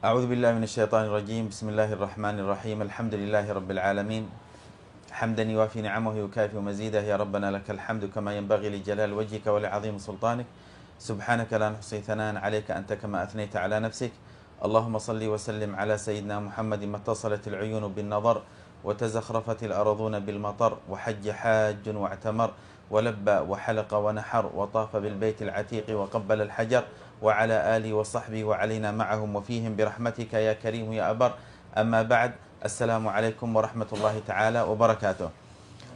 أعوذ بالله من الشيطان الرجيم. بسم الله الرحمن الرحيم. الحمد لله رب العالمين، حمدا يوافي نعمه ويكافئ مزيده. يا ربنا لك الحمد كما ينبغي لجلال وجهك ولعظيم سلطانك. سبحانك لا نحصي ثناء عليك أنت كما أثنيت على نفسك. اللهم صل وسلم على سيدنا محمد ما اتصلت العيون بالنظر وتزخرفت الأرضون بالمطر وحج حاج واعتمر ولبى وحلق ونحر وطاف بالبيت العتيق وقبل الحجر وعلى آله وصحبه وعلينا معهم وفيهم برحمتك يا كريم يا أبر. أما بعد, Assalamualaikum warahmatullahi taala wabarakatuh.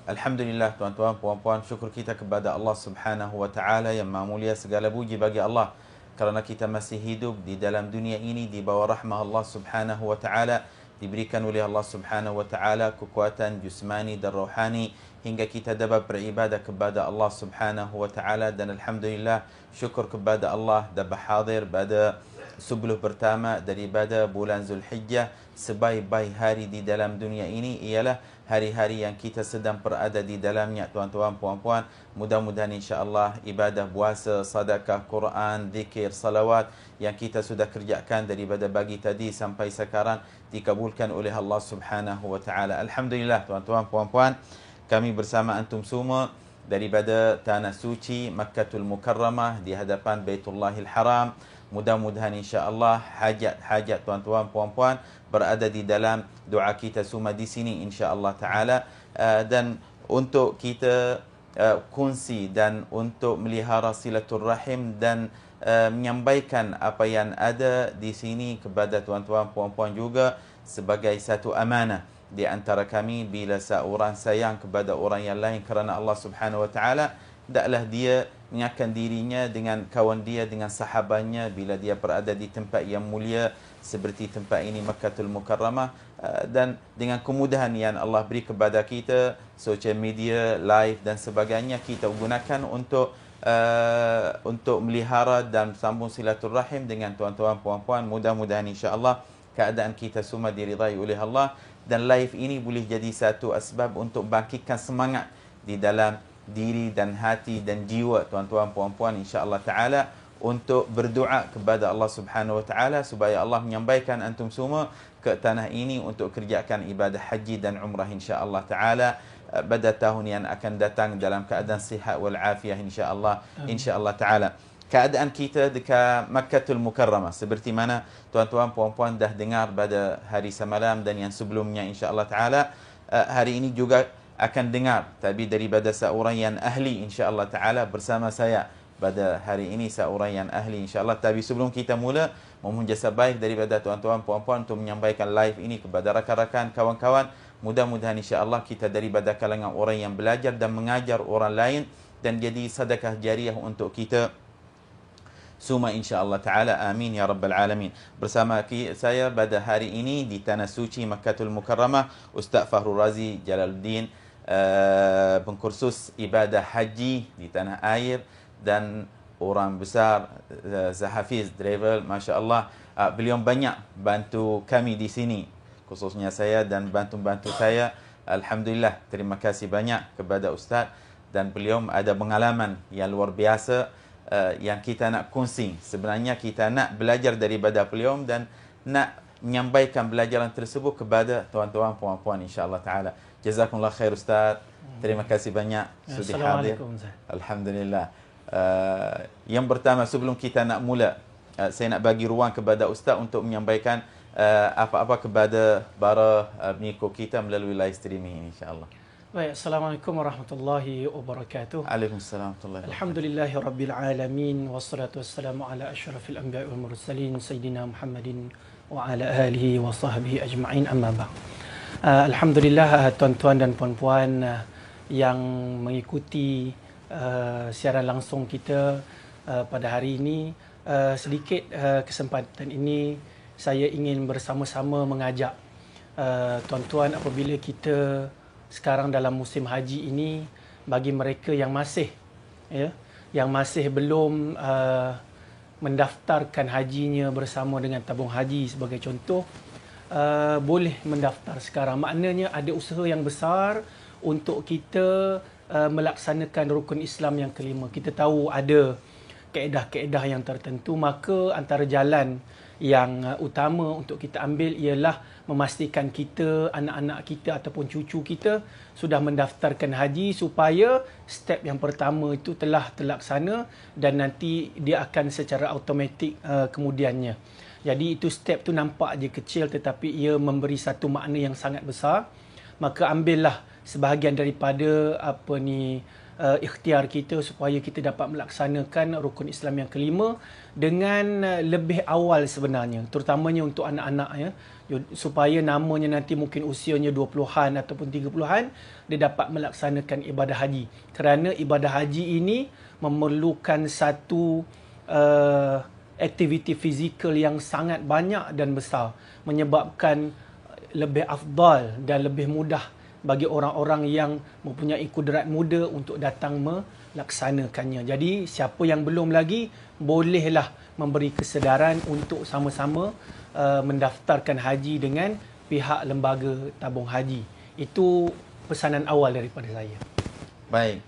Alhamdulillah tuan-tuan, puan-puan, syukur kita kepada Allah Subhanahu wa taala yang Maha Mulia. Segala puji bagi Allah kerana kita masih hidup di dalam dunia ini di bawah rahmah Allah Subhanahu wa taala, diberikan oleh Allah Subhanahu wa taala kekuatan jusmani dan rohani hingga kita dapat beribadah kepada Allah Subhanahu wa taala. Dan alhamdulillah, syukur kepada Allah dapat hadir pada 10 pertama daripada bulan Zulhijjah. Sebaik-baik hari di dalam dunia ini ialah hari-hari yang kita sedang berada di dalamnya, tuan-tuan, puan-puan. Mudah-mudahan insya-Allah ibadah puasa, sedekah, Quran, zikir, salawat yang kita sudah kerjakan daripada pagi tadi sampai sekarang dikabulkan oleh Allah Subhanahu wa taala. Alhamdulillah tuan-tuan, puan-puan, kami bersama antum semua daripada tanah suci Makkatul Mukarramah di hadapan Baitullahil Haram. Mudah-mudahan insya-Allah hajat-hajat tuan-tuan, puan-puan berada di dalam doa kita semua di sini insya-Allah taala. Dan untuk kita kongsi dan untuk melihara silaturrahim dan menyampaikan apa yang ada di sini kepada tuan-tuan, puan-puan juga sebagai satu amanah di antara kami. Bila seorang sayang kepada orang yang lain kerana Allah Subhanahu wa taala, hendaklah dia mengakan dirinya dengan kawan dia, dengan sahabatnya bila dia berada di tempat yang mulia seperti tempat ini Makkatul Mukarramah. Dan dengan kemudahan yang Allah beri kepada kita, social media, live dan sebagainya, kita gunakan untuk melihara dan sambung silaturrahim dengan tuan-tuan, puan-puan. Mudah-mudahan insya-Allah keadaan kita semua diridai oleh Allah, dan live ini boleh jadi satu asbab untuk bangkitkan semangat di dalam diri dan hati dan jiwa tuan-tuan, puan-puan insya-Allah taala, untuk berdoa kepada Allah Subhanahu wa taala supaya Allah menyampaikan antum semua ke tanah ini untuk kerjakan ibadah haji dan umrah insya-Allah taala pada tahun yang akan datang dalam keadaan sihat wal afiah insya-Allah taala. Keadaan kita dekat Makkatul Mukarramah seperti mana tuan-tuan, puan-puan dah dengar pada hari semalam dan yang sebelumnya insya-Allah taala. Hari ini juga akan dengar tapi daripada seorang yang ahli insya-Allah taala bersama saya pada hari ini, seorang yang ahli insya-Allah. Tapi sebelum kita mula, mohon jasa baik daripada tuan-tuan, puan-puan untuk menyampaikan live ini kepada rakan-rakan, kawan-kawan. Mudah-mudahan insya-Allah kita daripada kalangan orang yang belajar dan mengajar orang lain dan jadi sedekah jariah untuk kita semua insya-Allah taala. Amin ya rabbal alamin. Bersama saya pada hari ini di tanah suci Makkatul Mukarramah, Ustaz Fahrul Razi Jalaluddin, pengkursus ibadah haji di tanah air dan orang besar, Zahafiz Travel, masya-Allah. Beliau banyak bantu kami di sini, khususnya saya dan bantu-bantu saya. Alhamdulillah, terima kasih banyak kepada Ustaz, dan beliau ada pengalaman yang luar biasa yang kita nak kongsi. Sebenarnya kita nak belajar daripada beliau dan nak menyampaikan belajaran tersebut kepada tuan-tuan, puan-puan insya-Allah taala. Jazakumullah khair Ustaz. Terima kasih banyak sudah hadir. Alhamdulillah. Yang pertama, sebelum kita nak mula, saya nak bagi ruang kepada Ustaz untuk menyampaikan apa-apa kepada para pengikut kita melalui live streaming insya-Allah. Baik, Assalamualaikum warahmatullahi wabarakatuh. Waalaikumsalam warahmatullahi wabarakatuh. Alhamdulillahi rabbil alamin, wassalatu wassalamu ala asyrafil anbiya'i wal mursalin sayyidina Muhammadin wa ala alihi wa sahbihi ajma'in, amma ba'd. Alhamdulillah tuan-tuan dan puan-puan yang mengikuti siaran langsung kita pada hari ini. Sedikit kesempatan ini saya ingin bersama-sama mengajak tuan-tuan, apabila kita sekarang dalam musim haji ini, bagi mereka yang masih belum mendaftarkan hajinya bersama dengan tabung haji sebagai contoh, boleh mendaftar sekarang. Maknanya ada usaha yang besar untuk kita melaksanakan rukun Islam yang kelima. Kita tahu ada kaedah-kaedah yang tertentu, maka antara jalan yang utama untuk kita ambil ialah memastikan kita, anak-anak kita ataupun cucu kita sudah mendaftarkan haji supaya step yang pertama itu telah terlaksana dan nanti dia akan secara automatik kemudiannya. Jadi itu step tu nampak je kecil tetapi ia memberi satu makna yang sangat besar. Maka ambillah sebahagian daripada ikhtiar kita supaya kita dapat melaksanakan rukun Islam yang kelima dengan lebih awal sebenarnya, terutamanya untuk anak-anak ya, supaya namanya nanti mungkin usianya 20-an ataupun 30-an dia dapat melaksanakan ibadah haji. Kerana ibadah haji ini memerlukan satu aktiviti fizikal yang sangat banyak dan besar, menyebabkan lebih afdal dan lebih mudah bagi orang-orang yang mempunyai kudrat muda untuk datang melaksanakannya. Jadi siapa yang belum lagi, bolehlah memberi kesedaran untuk sama-sama mendaftarkan haji dengan pihak lembaga tabung haji. Itu pesanan awal daripada saya. Baik.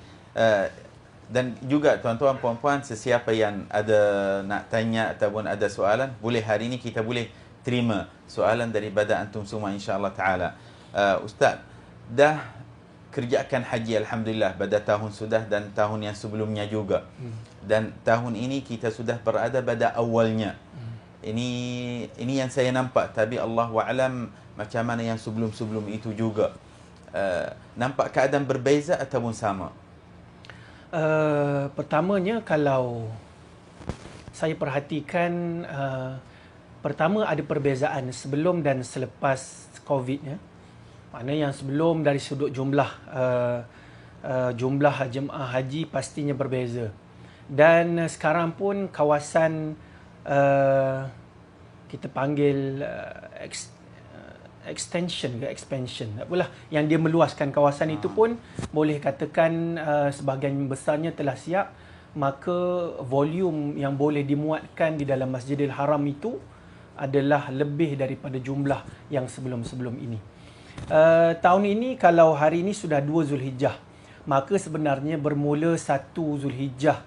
Dan juga tuan-tuan puan-puan, sesiapa yang ada nak tanya ataupun ada soalan, boleh hari ini kita boleh terima soalan daripada antum semua insya-Allah taala. Ustaz, dah kerjakan haji alhamdulillah pada tahun sudah dan tahun yang sebelumnya juga. Dan tahun ini kita sudah berada pada awalnya. Ini yang saya nampak, tapi Allahu a'lam macam mana yang sebelum-sebelum itu juga. Nampak keadaan berbeza ataupun sama? Pertamanya kalau saya perhatikan, pertama ada perbezaan sebelum dan selepas COVID ya. Maknanya yang sebelum dari sudut jumlah jemaah haji pastinya berbeza. Dan sekarang pun kawasan kita panggil expansion, apalah yang dia meluaskan kawasan itu pun boleh katakan sebahagian besarnya telah siap. Maka volume yang boleh dimuatkan di dalam Masjidil Haram itu adalah lebih daripada jumlah yang sebelum-sebelum ini. Tahun ini kalau hari ini sudah 2 Zulhijjah, maka sebenarnya bermula 1 Zulhijjah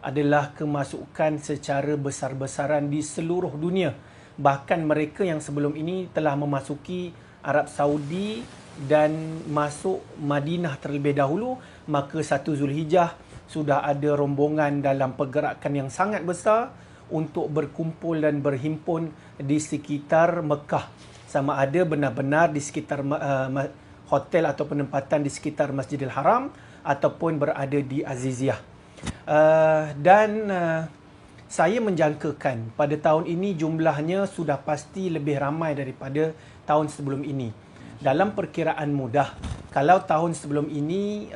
adalah kemasukan secara besar-besaran di seluruh dunia. Bahkan mereka yang sebelum ini telah memasuki Arab Saudi dan masuk Madinah terlebih dahulu, maka 1 Zulhijjah sudah ada rombongan dalam pergerakan yang sangat besar untuk berkumpul dan berhimpun di sekitar Mekah. Sama ada benar-benar di sekitar hotel atau penempatan di sekitar Masjidil Haram ataupun berada di Aziziyah. Saya menjangkakan pada tahun ini jumlahnya sudah pasti lebih ramai daripada tahun sebelum ini. Dalam perkiraan mudah, kalau tahun sebelum ini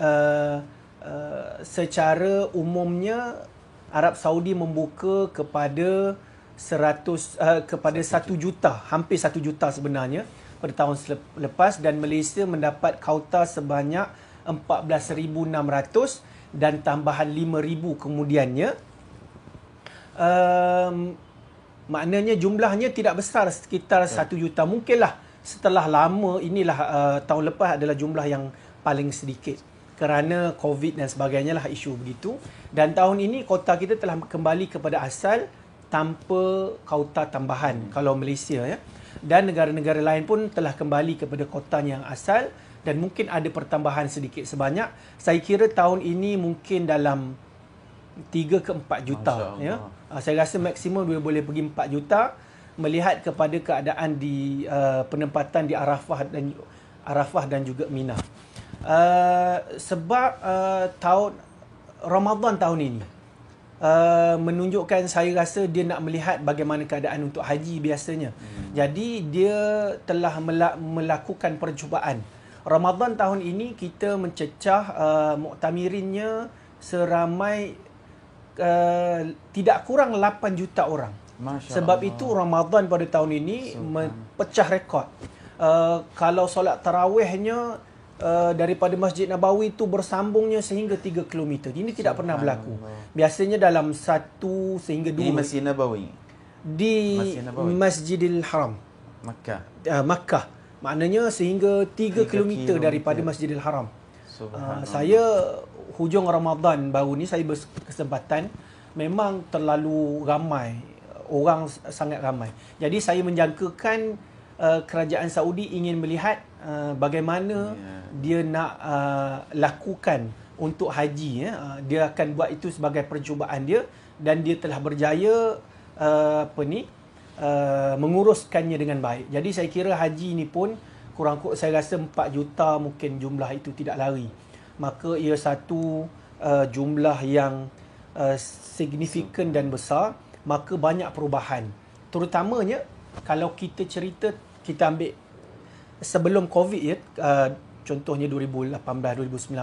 secara umumnya Arab Saudi membuka kepada 1 juta, hampir 1 juta sebenarnya pada tahun lepas, dan Malaysia mendapat kauta sebanyak 14,600 dan tambahan 5,000 kemudiannya. Maknanya jumlahnya tidak besar, sekitar 1 juta. Mungkinlah setelah lama inilah tahun lepas adalah jumlah yang paling sedikit kerana COVID dan sebagainya lah isu begitu. Dan tahun ini kota kita telah kembali kepada asal tanpa kauta tambahan kalau Malaysia ya. Dan negara-negara lain pun telah kembali kepada kotanya yang asal dan mungkin ada pertambahan sedikit sebanyak. Saya kira tahun ini mungkin dalam 3 ke 4 juta ya. Saya rasa maksimum dia boleh pergi 4 juta melihat kepada keadaan di penempatan di Arafah dan juga Mina. Sebab tahun Ramadan tahun ini menunjukkan, saya rasa dia nak melihat bagaimana keadaan untuk haji biasanya. Jadi dia telah melakukan percubaan. Ramadan tahun ini kita mencecah muktamirinnya seramai tidak kurang 8 juta orang. Sebab itu Ramadan pada tahun ini pecah rekod. Kalau solat tarawihnya daripada Masjid Nabawi itu bersambungnya sehingga 3 km. Ini tidak pernah berlaku. Biasanya dalam 1 sehingga 2. Di Masjid Nabawi? Di Masjidil Haram, Makkah. Maknanya sehingga 3 km daripada Masjidil Haram. Saya hujung Ramadan baru ni saya berkesempatan, memang terlalu ramai orang sangat ramai. Jadi saya menjangkakan kerajaan Saudi ingin melihat bagaimana dia nak lakukan untuk haji. Dia akan buat itu sebagai percubaan dia, dan dia telah berjaya menguruskannya dengan baik. Jadi saya kira haji ni pun kurang kurang saya rasa 4 juta mungkin jumlah itu tidak lari. Maka ia satu jumlah yang signifikan dan besar, maka banyak perubahan. Terutamanya kalau kita cerita, kita ambil sebelum COVID ya, contohnya 2018, 2019,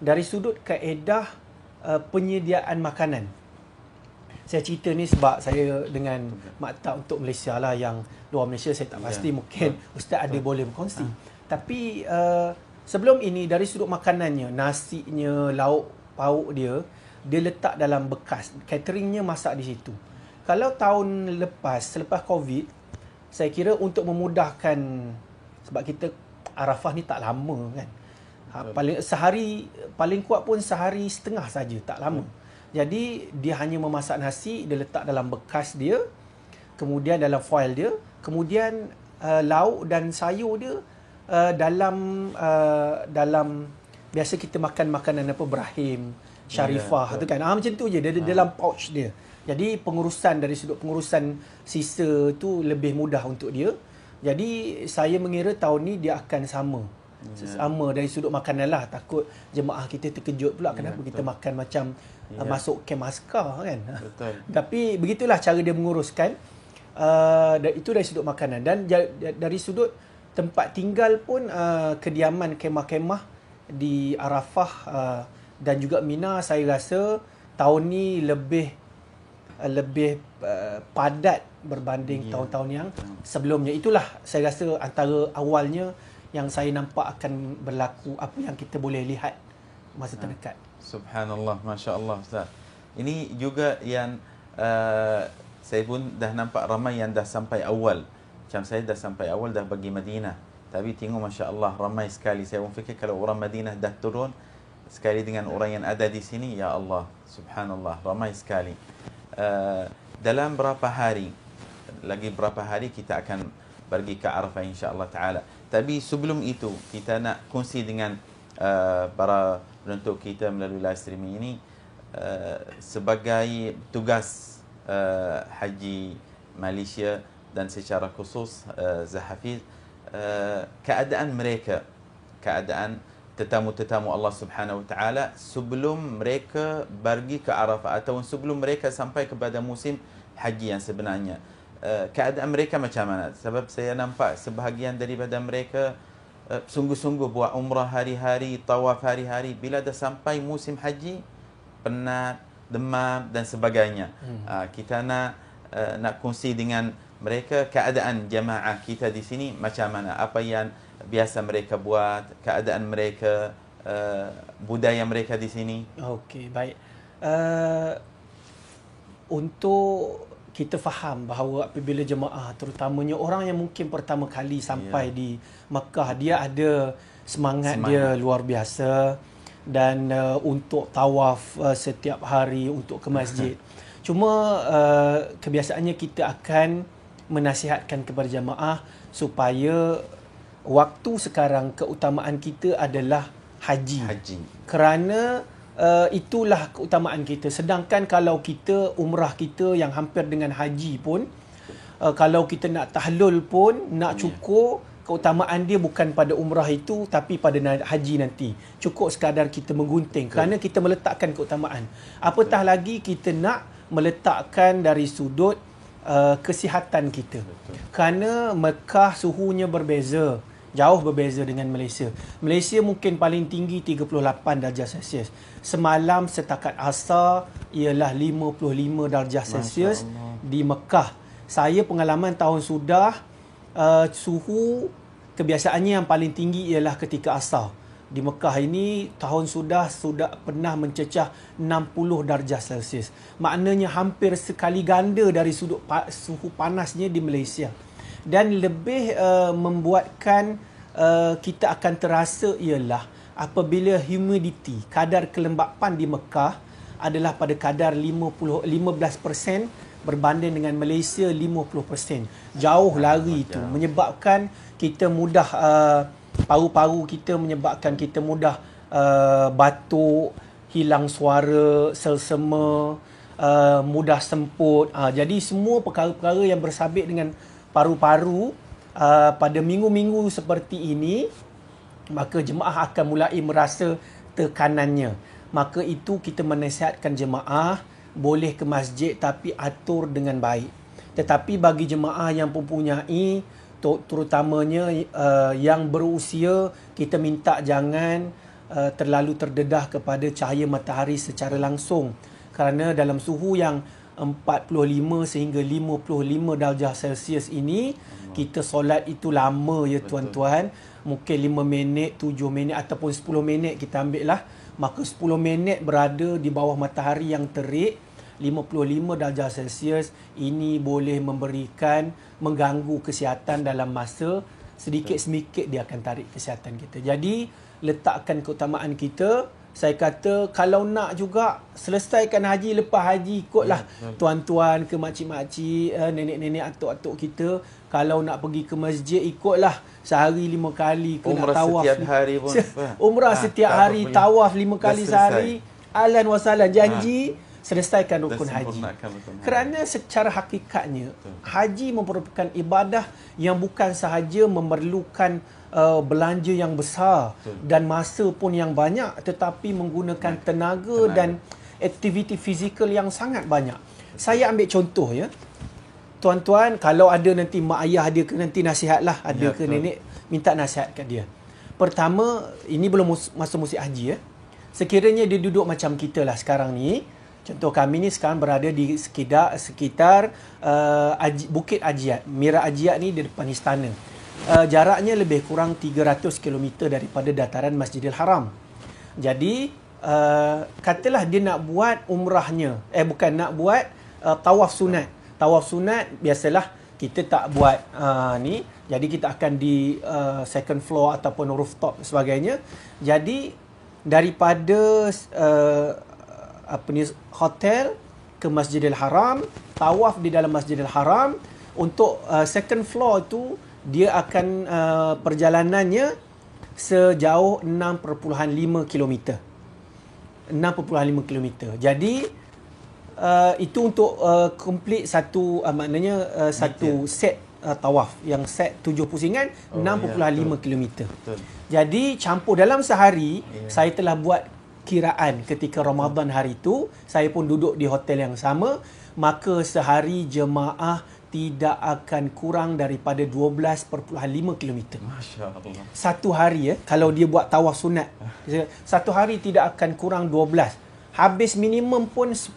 dari sudut kaedah penyediaan makanan. Saya cerita ni sebab saya dengan maktab untuk Malaysia lah, yang luar Malaysia saya tak pasti, mungkin Ustaz ada boleh berkongsi. Tapi sebelum ini dari sudut makanannya, nasinya, lauk pauk dia letak dalam bekas, cateringnya masak di situ. Kalau tahun lepas, selepas COVID, saya kira untuk memudahkan, sebab kita Arafah ni tak lama kan, paling kuat pun sehari setengah saja, tak lama. Jadi dia hanya memasak nasi, dia letak dalam bekas dia, kemudian dalam foil dia, kemudian lauk dan sayur dia dalam biasa kita makan makanan apa, Brahim, Sharifah tu kan, macam tu je, dia dalam pouch dia. Jadi pengurusan, dari sudut pengurusan sisa tu lebih mudah untuk dia. Jadi saya mengira tahun ni dia akan sama dari sudut makanan lah. Takut jemaah kita terkejut pula, kenapa kita makan macam masuk kem askar kan. Betul. Tapi begitulah cara dia menguruskan. Itu dari sudut makanan. Dan dari sudut tempat tinggal pun, kediaman kemah-kemah di Arafah dan juga Mina, saya rasa tahun ni lebih padat berbanding tahun-tahun yang sebelumnya. Itulah saya rasa antara awalnya yang saya nampak akan berlaku, apa yang kita boleh lihat masa terdekat. Subhanallah, Masya Allah Ustaz. Ini juga yang saya pun dah nampak ramai yang dah sampai awal. Macam saya dah sampai awal, dah pergi Madinah. Tapi tengok Masya Allah, ramai sekali. Saya pun fikir kalau orang Madinah dah turun, sekali dengan orang yang ada di sini, ya Allah, Subhanallah, ramai sekali. Dalam berapa hari kita akan pergi ke Arafah insya-Allah taala. Tapi sebelum itu kita nak kongsi dengan para penonton kita melalui live streaming ini, sebagai tugas haji Malaysia dan secara khusus Zahafiz, keadaan tetamu-tetamu Allah Subhanahu Wa Taala sebelum mereka pergi ke Arafah atau sebelum mereka sampai kepada musim haji yang sebenarnya, keadaan mereka macam mana? Sebab saya nampak sebahagian daripada mereka sungguh-sungguh buat umrah hari-hari, tawaf hari-hari, bila dah sampai musim haji penat, demam dan sebagainya. Kita nak kongsi dengan mereka keadaan jemaah kita di sini macam mana, apa yang biasa mereka buat, keadaan mereka, budaya mereka di sini. Okey, baik. Untuk kita faham bahawa apabila jemaah, terutamanya orang yang mungkin pertama kali sampai di Mekah, dia ada semangat dia luar biasa, dan untuk tawaf setiap hari, untuk ke masjid. Cuma kebiasaannya kita akan menasihatkan kepada jemaah supaya waktu sekarang keutamaan kita adalah haji. Kerana itulah keutamaan kita. Sedangkan kalau kita umrah kita yang hampir dengan haji pun, kalau kita nak tahlul pun, nak cukur, keutamaan dia bukan pada umrah itu tapi pada haji nanti. Cukup sekadar kita menggunting kerana kita meletakkan keutamaan. Apatah lagi kita nak meletakkan dari sudut kesihatan kita. Kerana Mekah suhunya berbeza, jauh berbeza dengan Malaysia. Malaysia mungkin paling tinggi 38 darjah Celsius. Semalam setakat asar ialah 55 darjah Celsius di Mekah. Saya pengalaman tahun sudah, suhu kebiasaannya yang paling tinggi ialah ketika asar. Di Mekah ini tahun sudah pernah mencecah 60 darjah Celsius. Maknanya hampir sekali ganda dari sudut suhu panasnya di Malaysia. Dan lebih membuatkan kita akan terasa ialah apabila humidity, kadar kelembapan di Mekah adalah pada kadar 15% berbanding dengan Malaysia 50%. Jauh lari itu menyebabkan kita mudah paru-paru kita menyebabkan kita mudah batuk, hilang suara, selsema, mudah semput. Jadi semua perkara-perkara yang bersabit dengan paru-paru pada minggu-minggu seperti ini, maka jemaah akan mulai merasa tekanannya. Maka itu kita menasihatkan jemaah boleh ke masjid tapi atur dengan baik. Tetapi bagi jemaah yang mempunyai, terutamanya yang berusia, kita minta jangan terlalu terdedah kepada cahaya matahari secara langsung. Kerana dalam suhu yang 45 sehingga 55 darjah Celsius ini, kita solat itu lama ya tuan-tuan. Mungkin 5 minit, 7 minit ataupun 10 minit kita ambil lah. Maka 10 minit berada di bawah matahari yang terik 55 darjah Celsius, ini boleh mengganggu kesihatan dalam masa sedikit-sedikit dia akan tarik kesihatan kita. Jadi letakkan keutamaan kita. Saya kata kalau nak juga selesaikan haji, lepas haji ikutlah tuan-tuan ke makcik-makcik, nenek-nenek, atuk-atuk kita. Kalau nak pergi ke masjid, ikutlah sehari 5 kali ke umrah nak tawaf. setiap hari pun. Umrah setiap hari, tawaf 5 kali sehari. Ahlan wa sahlan, janji selesaikan rukun haji. Kerana secara hakikatnya haji merupakan ibadah yang bukan sahaja memerlukan belanja yang besar dan masa pun yang banyak, tetapi menggunakan tenaga dan aktiviti fizikal yang sangat banyak. Saya ambil contoh ya. Tuan-tuan, kalau ada nanti mak ayah dia ke nanti nasihatlah, ada ke nenek, minta nasihat kat dia. Pertama, ini belum masa musim haji ya. Sekiranya dia duduk macam kita lah sekarang ni. Contoh kami ni sekarang berada di sekitar Bukit Ajiat. Mira Ajiat ni di depan istana. Jaraknya lebih kurang 300 km daripada dataran Masjidil Haram. Jadi, katalah dia nak buat umrahnya. Bukan, nak buat tawaf sunat. Tawaf sunat, biasalah kita tak buat ni. Jadi, kita akan di second floor ataupun rooftop sebagainya. Jadi, daripada hotel ke Masjidil Haram, tawaf di dalam Masjidil Haram, untuk second floor tu dia akan perjalanannya sejauh 6.5 km. 6.5 km. Jadi itu untuk complete satu maknanya satu set tawaf yang set 7 pusingan 6.5 km. Jadi campur dalam sehari saya telah buat kiraan ketika Ramadan hari itu, saya pun duduk di hotel yang sama, maka sehari jemaah tidak akan kurang daripada 12.5 km. Masya Allah. Satu hari ya, kalau dia buat tawaf sunat, satu hari tidak akan kurang 12. Habis minimum pun 10.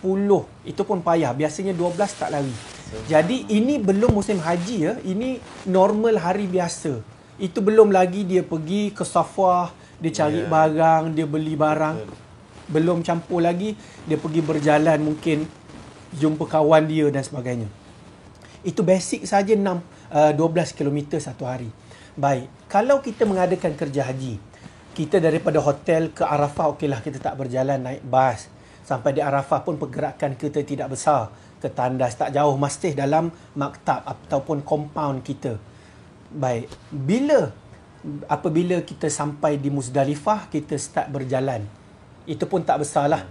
Itu pun payah. Biasanya 12 tak lari. Jadi ini belum musim haji ya. Ini normal hari biasa. Itu belum lagi dia pergi ke Safwah, dia cari barang, dia beli barang. Belum campur lagi dia pergi berjalan, mungkin jumpa kawan dia dan sebagainya. Itu basic saja 12 km satu hari. Baik, kalau kita mengadakan kerja haji, kita daripada hotel ke Arafah, okeylah kita tak berjalan naik bas. Sampai di Arafah pun pergerakan kita tidak besar. Ke tandas tak jauh, masih dalam maktab ataupun compound kita. Baik, apabila kita sampai di Muzdalifah, kita start berjalan. Itu pun tak besarlah.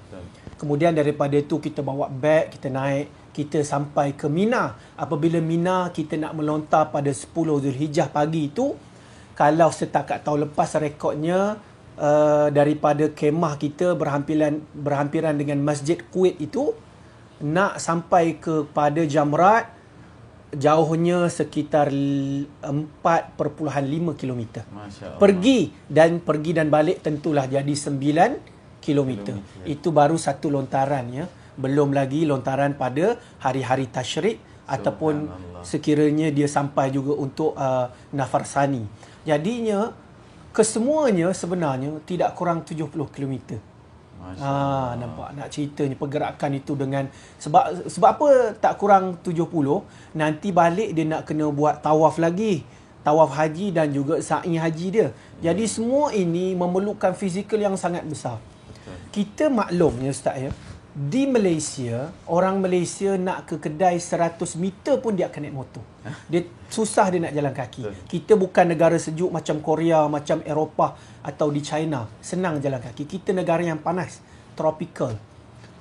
Kemudian daripada itu kita bawa beg, kita naik, kita sampai ke Mina. Apabila Mina kita nak melontar pada 10 Zulhijjah pagi itu, kalau setakat tahun lepas rekodnya daripada kemah kita berhampiran dengan Masjid Kuwait itu, nak sampai kepada Jamrat jauhnya sekitar 4.5 km. Pergi dan balik tentulah jadi 9 km. Itu baru satu lontaran ya. Belum lagi lontaran pada hari-hari tasyrik ataupun sekiranya dia sampai juga untuk Nafarsani. Jadinya kesemuanya sebenarnya tidak kurang 70 km. Nampak nak ceritanya pergerakan itu dengan sebab apa tak kurang 70, nanti balik dia nak kena buat tawaf lagi, tawaf haji dan juga sa'i haji dia. Jadi semua ini memerlukan fizikal yang sangat besar. Kita maklum ya Ustaz ya, Di Malaysia, orang Malaysia nak ke kedai 100 meter pun dia akan naik motor. Dia susah dia nak jalan kaki. Kita bukan negara sejuk macam Korea, macam Eropah atau di China. Senang jalan kaki. Kita negara yang panas, tropical.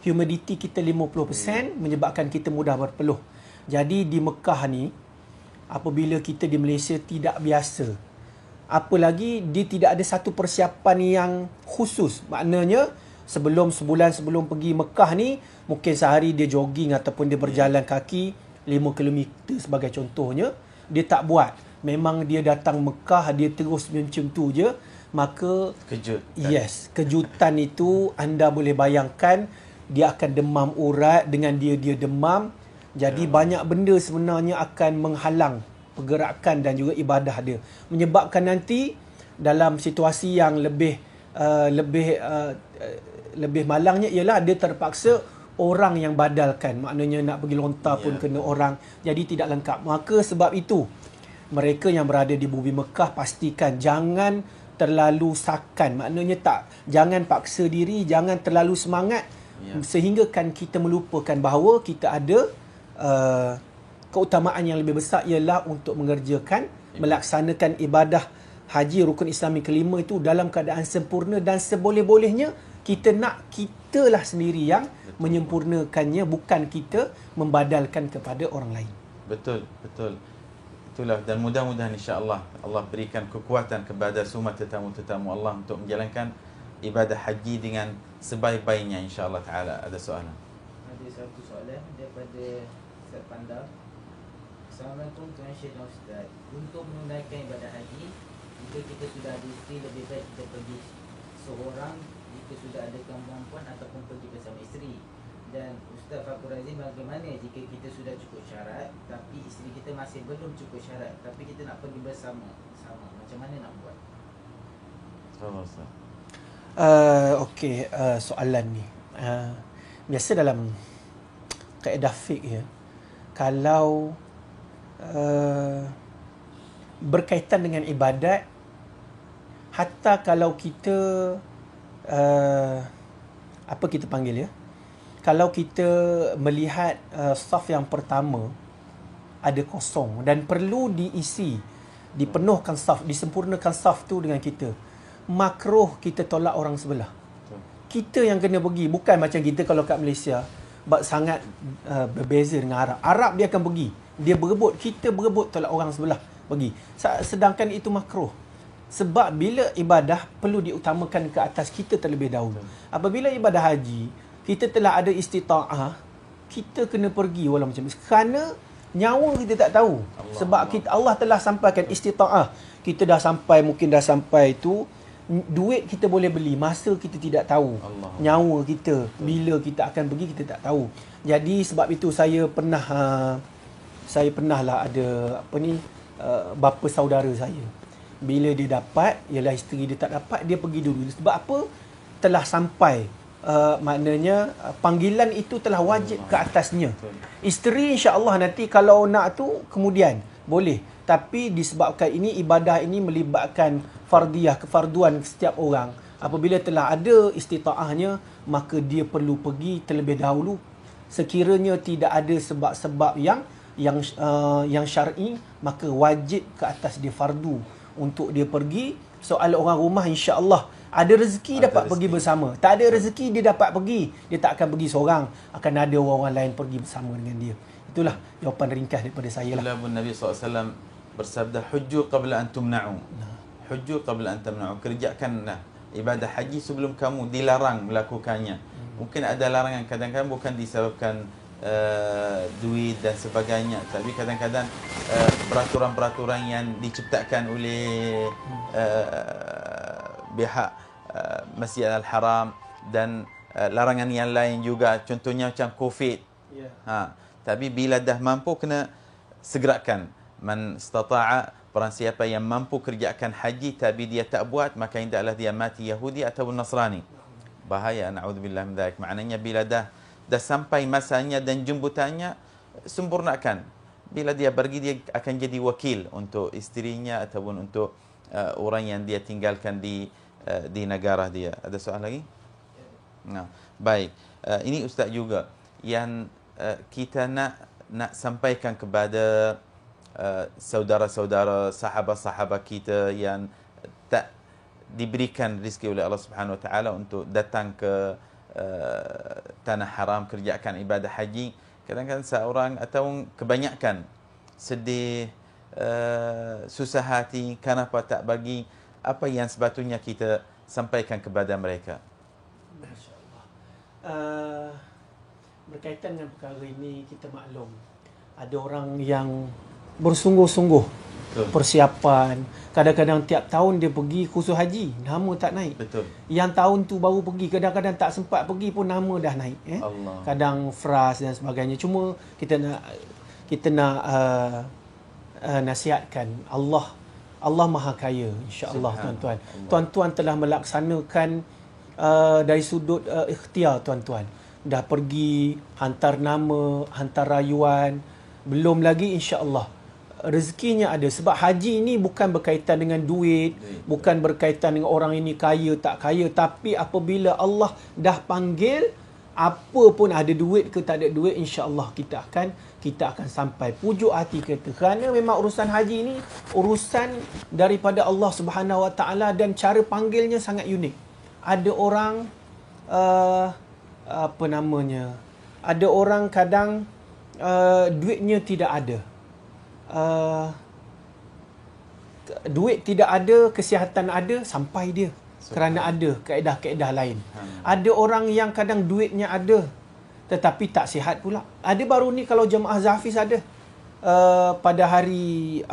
Humidity kita 50% menyebabkan kita mudah berpeluh. Jadi di Mekah ni, apabila kita di Malaysia tidak biasa, apalagi dia tidak ada satu persiapan yang khusus. Maknanya sebulan sebelum pergi Mekah ni, mungkin sehari dia jogging ataupun dia berjalan kaki 5 km sebagai contohnya, dia tak buat. Memang dia datang Mekah, dia terus macam tu je. Maka Kejut. yes, kejutan itu anda boleh bayangkan, dia akan demam urat. Dengan dia demam, jadi banyak benda sebenarnya akan menghalang pergerakan dan juga ibadah dia, menyebabkan nanti dalam situasi yang lebih malangnya ialah dia terpaksa orang yang badalkan. Maknanya nak pergi lontar pun kena orang. Jadi tidak lengkap. Maka sebab itu, mereka yang berada di bumi Mekah, pastikan jangan terlalu sakan. Maknanya jangan paksa diri, jangan terlalu semangat sehingga kan kita melupakan bahawa kita ada keutamaan yang lebih besar, ialah untuk melaksanakan ibadah haji rukun Islami kelima itu dalam keadaan sempurna, dan seboleh-bolehnya kitalah sendiri yang menyempurnakannya, bukan kita membadalkan kepada orang lain. Betul. Itulah, dan mudah-mudahan insya-Allah Allah berikan kekuatan kepada semua tetamu-tetamu Allah untuk menjalankan ibadah haji dengan sebaik-baiknya insya-Allah taala. Ada soalan? Ada satu soalan daripada Ustaz Panda. Assalamualaikum Tuan Syed dan Ustaz. Untuk menunaikan ibadah haji, jika kita sudah ada isteri, lebih baik kita pergi seorang jika sudah ada kemampuan, ataupun pergi bersama isteri. Dan Ustaz Fakhur Razim, bagaimana jika kita sudah cukup syarat tapi isteri kita masih belum cukup syarat, tapi kita nak pergi bersama? Macam mana nak buat? Ustaz. Okey, soalan ni. Biasa dalam kaedah fiqh ya, kalau berkaitan dengan ibadat, hatta kalau kita apa kita panggil ya, kalau kita melihat saf yang pertama ada kosong dan perlu diisi, dipenuhkan saf, disempurnakan saf tu dengan kita, makruh kita tolak orang sebelah. Kita yang kena pergi, bukan macam kita kalau kat Malaysia sangat berbeza dengan Arab. Arab dia akan pergi, dia berebut, kita berebut tolak orang sebelah pergi. Sedangkan itu makruh. Sebab bila ibadah perlu diutamakan ke atas kita terlebih dahulu. Apabila ibadah haji, kita telah ada istita'ah, kita kena pergi walau macam mana. Kerana nyawa kita tak tahu. Sebab Allah telah sampaikan istita'ah. Kita dah sampai, mungkin dah sampai tu, duit kita boleh beli, masa kita tidak tahu. Nyawa kita, bila kita akan pergi kita tak tahu. Jadi sebab itu saya pernah lah ada bapa saudara saya. Bila dia dapat, ialah isteri dia tak dapat, dia pergi dulu. Sebab apa? Telah sampai, maknanya panggilan itu telah wajib ke atasnya. Isteri insya-Allah nanti kalau nak tu kemudian boleh. Tapi disebabkan ini ibadah ini melibatkan fardiyah, kefarduan setiap orang. Apabila telah ada istita'ahnya, maka dia perlu pergi terlebih dahulu. Sekiranya tidak ada sebab-sebab yang syar'i, maka wajib ke atas dia, fardu untuk dia pergi. Soal orang rumah, insya-Allah ada rezeki dapat pergi bersama. Tak ada rezeki dia dapat pergi, dia tak akan pergi seorang, akan ada orang lain pergi bersama dengan dia. Itulah jawapan ringkas daripada saya lah. Nabi SAW bersabda, hujju qabla an tumna'u. Hujju qabla an tamna'u. Kerjakanlah ibadah haji sebelum kamu dilarang melakukannya. Mungkin ada larangan kadang-kadang bukan disebabkan duit dan sebagainya, tapi kadang-kadang peraturan-peraturan yang diciptakan oleh pihak Masjid Al-Haram dan larangan yang lain juga, contohnya macam COVID. Tapi bila dah mampu, kena segerakan. Man istata'a, orang siapa yang mampu kerjakan haji tapi dia tak buat, maka hendaklah dia mati Yahudi atau Nasrani. Bahaya, na'udzubillah min dzalik. Maknanya bila dah sampai masanya dan jemputannya, sempurnakan. Bila dia pergi, dia akan jadi wakil untuk isterinya ataupun untuk orang yang dia tinggalkan di negara dia. Ada soal lagi? Baik. Ini Ustaz juga yang kita nak sampaikan kepada saudara-saudara, sahabat-sahabat kita yang tak diberikan rezeki oleh Allah Subhanahu Wa Taala untuk datang ke tanah haram kerjakan ibadah haji. Kadang-kadang seorang atau kebanyakan sedih, susah hati, kenapa tak bagi, apa yang sepatutnya kita sampaikan kepada mereka? Masya-Allah. Berkaitan dengan perkara ini, kita maklum ada orang yang bersungguh-sungguh persiapan. Kadang-kadang tiap tahun dia pergi kursus haji, nama tak naik. Betul. Yang tahun tu baru pergi, kadang-kadang tak sempat pergi pun nama dah naik. Allah. Kadang fras dan sebagainya. Cuma kita nak nasihatkan, Allah Maha Kaya, insya-Allah tuan-tuan. Tuan-tuan telah melaksanakan dari sudut ikhtiar tuan-tuan. Dah pergi hantar nama, hantar rayuan, belum lagi insya-Allah rezekinya ada. Sebab haji ni bukan berkaitan dengan duit, bukan berkaitan dengan orang ini kaya tak kaya, tapi apabila Allah dah panggil, apa pun ada duit ke tak ada duit, insya-Allah kita akan sampai. Pujuk hati kita, kerana memang urusan haji ni urusan daripada Allah Subhanahu Wa Taala dan cara panggilnya sangat unik. Ada orang ada orang kadang duitnya tidak ada. Duit tidak ada, kesihatan ada, sampai dia. Kerana ada kaedah-kaedah lain. Ada orang yang kadang duitnya ada, tetapi tak sihat pula. Ada baru ni kalau jemaah Zafiz ada. Pada hari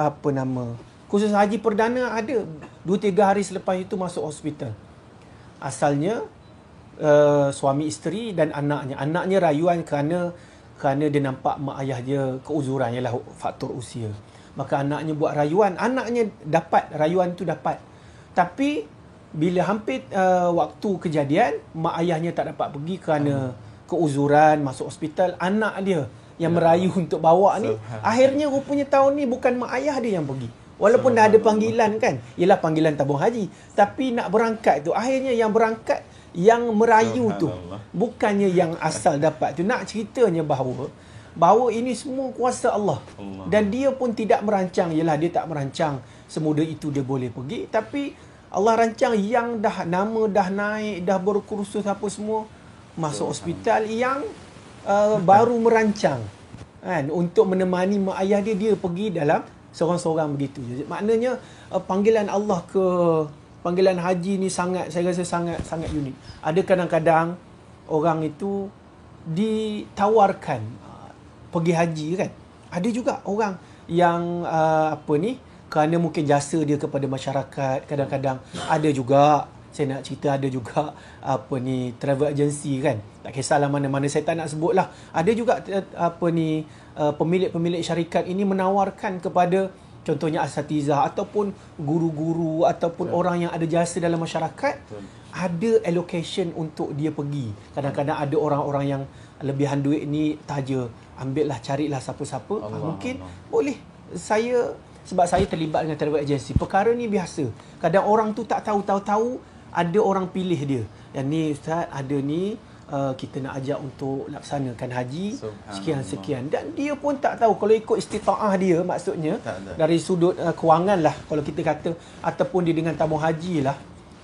khusus haji perdana ada. 2-3 hari selepas itu masuk hospital. Asalnya suami isteri dan anaknya. Anaknya rayuan kerana dia nampak mak ayah dia keuzuran, ialah faktor usia. Maka anaknya buat rayuan, anaknya dapat rayuan tu dapat. Tapi bila hampir waktu kejadian, mak ayahnya tak dapat pergi kerana keuzuran, masuk hospital. Anak dia yang merayu untuk bawa ni, akhirnya rupanya tahun ni bukan mak ayah dia yang pergi. Walaupun dah ada panggilan kan, ialah panggilan tabung haji, tapi nak berangkat tu, akhirnya yang berangkat yang merayu tu, bukannya yang asal dapat tu. Nak ceritanya bahawa ini semua kuasa Allah. Dan dia pun tidak merancang, ialah dia tak merancang semudah itu dia boleh pergi, tapi Allah rancang yang dah nama dah naik, dah berkursus apa semua, masuk hospital, yang baru merancang kan, untuk menemani mak ayah dia pergi dalam seorang-seorang begitu. Maknanya panggilan Allah panggilan haji ni saya rasa sangat unik. Ada kadang-kadang orang itu ditawarkan pergi haji kan. Ada juga orang yang kerana mungkin jasa dia kepada masyarakat. Kadang-kadang ada juga, saya nak cerita, ada juga travel agency kan. Tak kisahlah mana-mana, saya tak nak sebut lah. Ada juga pemilik syarikat ini menawarkan kepada contohnya asatizah ataupun guru-guru ataupun orang yang ada jasa dalam masyarakat, ada allocation untuk dia pergi. Kadang-kadang ada orang-orang yang lebihan duit ni taja, ambillah, carilah siapa-siapa. Mungkin boleh. Sebab saya terlibat dengan travel agency, perkara ni biasa. Kadang orang tu tak tahu ada orang pilih dia. Yang ni Ustaz, ada ni kita nak ajak untuk laksanakan haji sekian-sekian, dan dia pun tak tahu. Kalau ikut istita'ah dia, maksudnya dari sudut kewangan lah kalau kita kata, ataupun dia dengan tabung haji lah,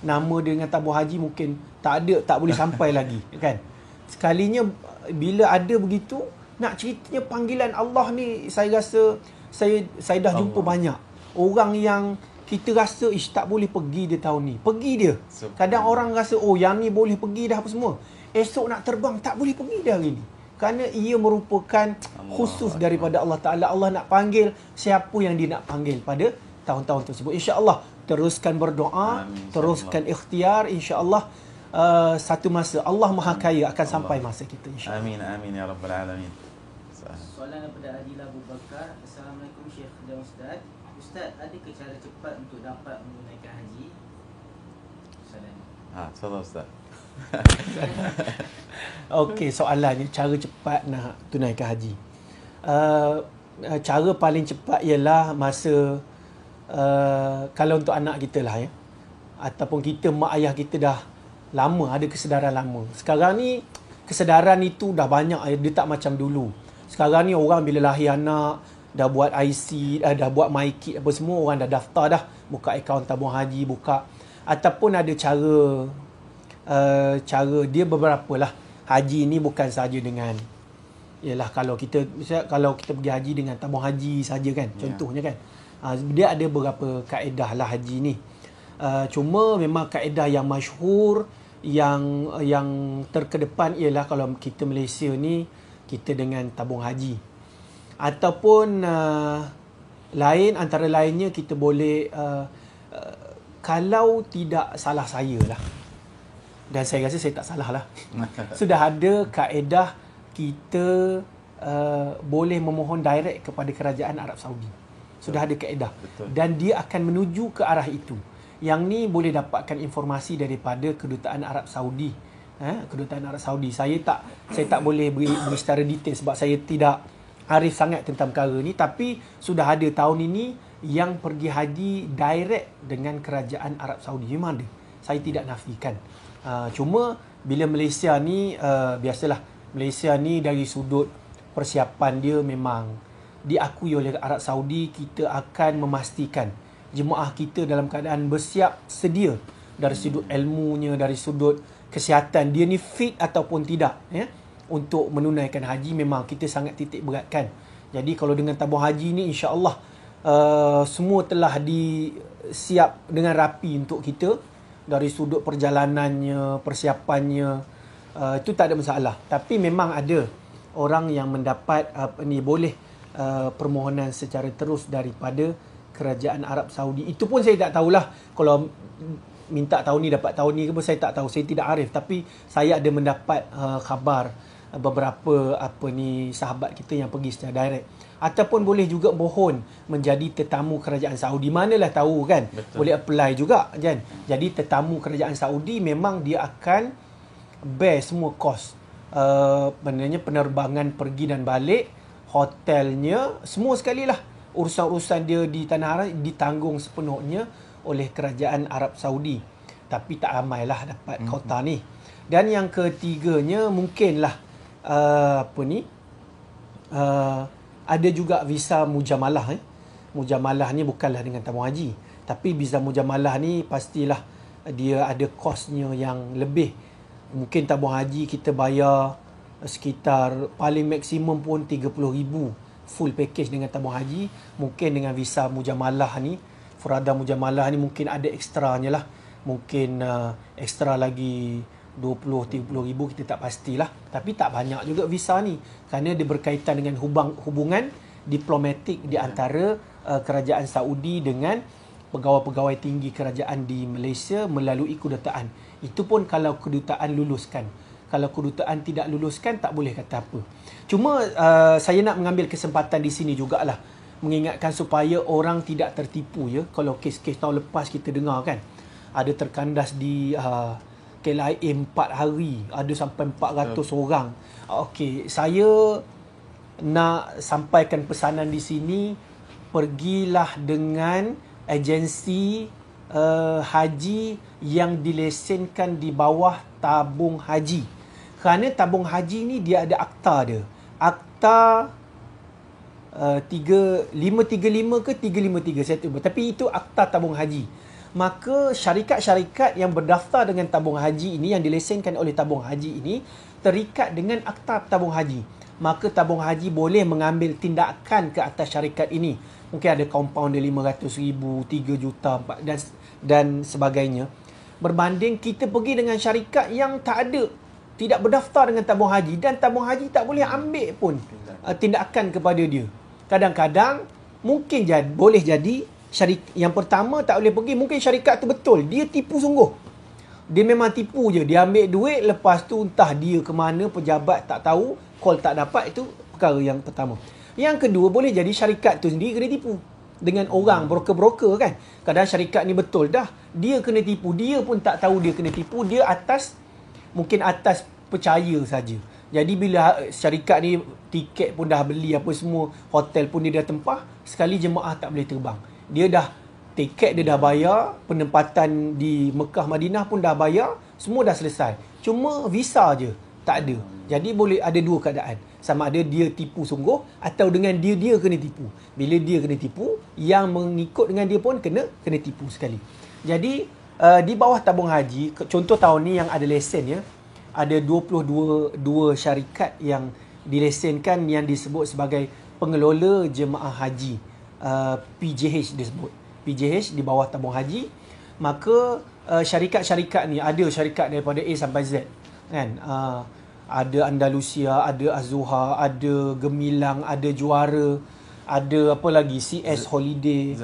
nama dia dengan tabung haji mungkin tak ada, tak boleh sampai lagi kan. Sekalinya bila ada begitu, nak ceritanya panggilan Allah ni, saya rasa saya dah jumpa banyak orang yang kita rasa tak boleh pergi dia tahun ni, pergi dia. Kadang orang rasa yang ni boleh pergi dah apa semua, esok nak terbang tak boleh pergi dah hari ni, kerana ia merupakan khusus daripada Allah Ta'ala. Allah nak panggil siapa yang dia nak panggil pada tahun-tahun tersebut. InsyaAllah teruskan berdoa, teruskan ikhtiar, insyaAllah satu masa Allah Maha Kaya akan sampai masa kita, insyaAllah. Amin, amin ya Rabbal Alamin. Soalan daripada Adila Abu Bakar. Assalamualaikum Syekh dan Ustaz. Ustaz, adakah cara cepat untuk dapat menunaikan haji? Soalan. Salam Ustaz. Okey, soalan ni cara cepat nak tunaikan haji. Cara paling cepat ialah masa kalau untuk anak kita lah ya, ataupun kita, mak ayah kita dah Lama, ada kesedaran lama. Sekarang ni kesedaran itu dah banyak, dia tak macam dulu. Sekarang ni orang bila lahir anak, dah buat IC, dah buat MyKit apa semua, orang dah daftar dah, buka akaun tabung haji, buka. Ataupun ada cara dia beberapa lah. Haji ni bukan saja dengan, ialah kalau kita pergi haji dengan tabung haji saja kan, contohnya kan. Dia ada beberapa kaedah lah haji ni. Cuma memang kaedah yang masyhur, yang terkedepan ialah kalau kita Malaysia ni, kita dengan tabung haji. Ataupun antara lainnya kita boleh, kalau tidak salah saya lah, dan saya rasa saya tak salah lah, sudah ada kaedah kita boleh memohon direct kepada kerajaan Arab Saudi. Sudah ada kaedah. Betul. Dan dia akan menuju ke arah itu. Yang ni boleh dapatkan informasi daripada Kedutaan Arab Saudi. Kedutaan Arab Saudi. Saya tak boleh beri secara detail sebab saya tidak arif sangat tentang perkara ni, tapi sudah ada tahun ini yang pergi haji direct dengan kerajaan Arab Saudi. Memang ada. Saya tidak nafikan. Cuma bila Malaysia ni, biasalah Malaysia ni dari sudut persiapan dia memang diakui oleh Arab Saudi. Kita akan memastikan jemaah kita dalam keadaan bersiap sedia dari sudut ilmunya, dari sudut kesihatan dia ni fit ataupun tidak, untuk menunaikan haji. Memang kita sangat titik beratkan. Jadi kalau dengan tabung haji ni, insya-Allah semua telah disiap dengan rapi untuk kita dari sudut perjalanannya, persiapannya, itu tak ada masalah. Tapi memang ada orang yang mendapat boleh permohonan secara terus daripada kerajaan Arab Saudi. Itu pun saya tak tahulah, kalau minta tahun ni dapat tahun ni ke, saya tak tahu, saya tidak arif. Tapi saya ada mendapat khabar beberapa sahabat kita yang pergi secara direct. Ataupun boleh juga mohon menjadi tetamu kerajaan Saudi. Manalah tahu kan. Betul. Boleh apply juga kan. Jadi tetamu kerajaan Saudi memang dia akan bear semua kos, penerbangan pergi dan balik, hotelnya, semua sekali lah. Urusan-urusan dia di tanah Arab ditanggung sepenuhnya oleh kerajaan Arab Saudi. Tapi tak ramailah dapat kota ni. Dan yang ketiganya mungkinlah ada juga visa mujamalah. Mujamalah ni bukanlah dengan tabung haji, tapi visa mujamalah ni pastilah dia ada kosnya yang lebih. Mungkin tabung haji kita bayar sekitar paling maksimum pun 30,000 full package dengan tabung haji. Mungkin dengan visa mujamalah ni, furada mujamalah ni mungkin ada ekstranya lah. Mungkin ekstra lagi 20-30,000, kita tak pastilah. Tapi tak banyak juga visa ni, kerana dia berkaitan dengan hubungan diplomatik di antara kerajaan Saudi dengan pegawai-pegawai tinggi kerajaan di Malaysia melalui kedutaan. Itu pun kalau kedutaan luluskan. Kalau kedutaan tidak luluskan, tak boleh kata apa. Cuma saya nak mengambil kesempatan di sini jugalah mengingatkan supaya orang tidak tertipu ya. Kalau kes-kes tahun lepas kita dengar kan, ada terkandas di KLIA 4 hari, ada sampai 400 orang. Okey, saya nak sampaikan pesanan di sini, pergilah dengan agensi haji yang dilesenkan di bawah tabung haji. Kerana tabung haji ni dia ada akta dia. Akta 535 ke 353, saya tak tahu. Tapi itu akta tabung haji. Maka syarikat-syarikat yang berdaftar dengan tabung haji ini, yang dilesenkan oleh tabung haji ini, terikat dengan akta tabung haji. Maka tabung haji boleh mengambil tindakan ke atas syarikat ini. Mungkin ada compound dia 500,000, 3 juta dan sebagainya. Berbanding kita pergi dengan syarikat yang tak ada, tidak berdaftar dengan tabung haji, dan tabung haji tak boleh ambil pun tindakan kepada dia. Kadang-kadang mungkin boleh jadi yang pertama tak boleh pergi, mungkin syarikat tu betul, dia tipu sungguh. Dia memang tipu je, dia ambil duit, lepas tu entah dia ke mana, pejabat tak tahu, call tak dapat. Itu perkara yang pertama. Yang kedua, boleh jadi syarikat tu sendiri kena tipu dengan orang, broker-broker kan. Kadang syarikat ni betul dah, dia kena tipu, dia pun tak tahu dia kena tipu, dia mungkin atas percaya saja. Jadi bila syarikat ni tiket pun dah beli, apa semua, hotel pun dia dah tempah, sekali jemaah tak boleh terbang. Dia dah tiket dia dah bayar, penempatan di Mekah Madinah pun dah bayar, semua dah selesai. Cuma visa je tak ada. Jadi boleh ada dua keadaan. Sama ada dia tipu sungguh atau dengan dia kena tipu. Bila dia kena tipu, yang mengikut dengan dia pun kena tipu sekali. Jadi di bawah tabung haji, contoh tahun ni yang ada lesen ya, ada 22 syarikat yang dilesenkan yang disebut sebagai pengelola jemaah haji. PJH disebut. PJH di bawah tabung haji. Maka syarikat-syarikat ni, ada syarikat daripada A sampai Z kan. Ada Andalusia, ada Azuha, ada Gemilang, ada Juara, ada apa lagi, CS Holiday,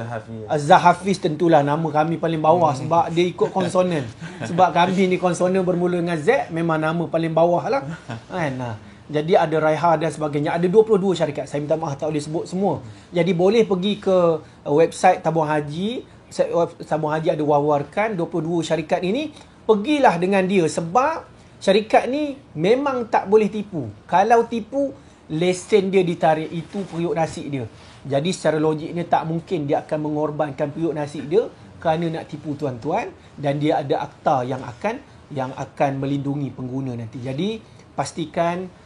Zahafiz tentulah nama kami paling bawah sebab dia ikut konsonan. Sebab kami ni konsonan bermula dengan Z, memang nama paling bawah lah kan. Jadi ada Raiha dan sebagainya. Ada 22 syarikat. Saya minta maaf tak boleh sebut semua. Jadi boleh pergi ke website tabung haji. Tabung haji ada wawarkan 22 syarikat ini. Pergilah dengan dia sebab syarikat ni memang tak boleh tipu. Kalau tipu, lesen dia ditarik. Itu periuk nasi dia. Jadi secara logiknya tak mungkin dia akan mengorbankan periuk nasi dia kerana nak tipu tuan-tuan. Dan dia ada akta yang akan melindungi pengguna nanti. Jadi pastikan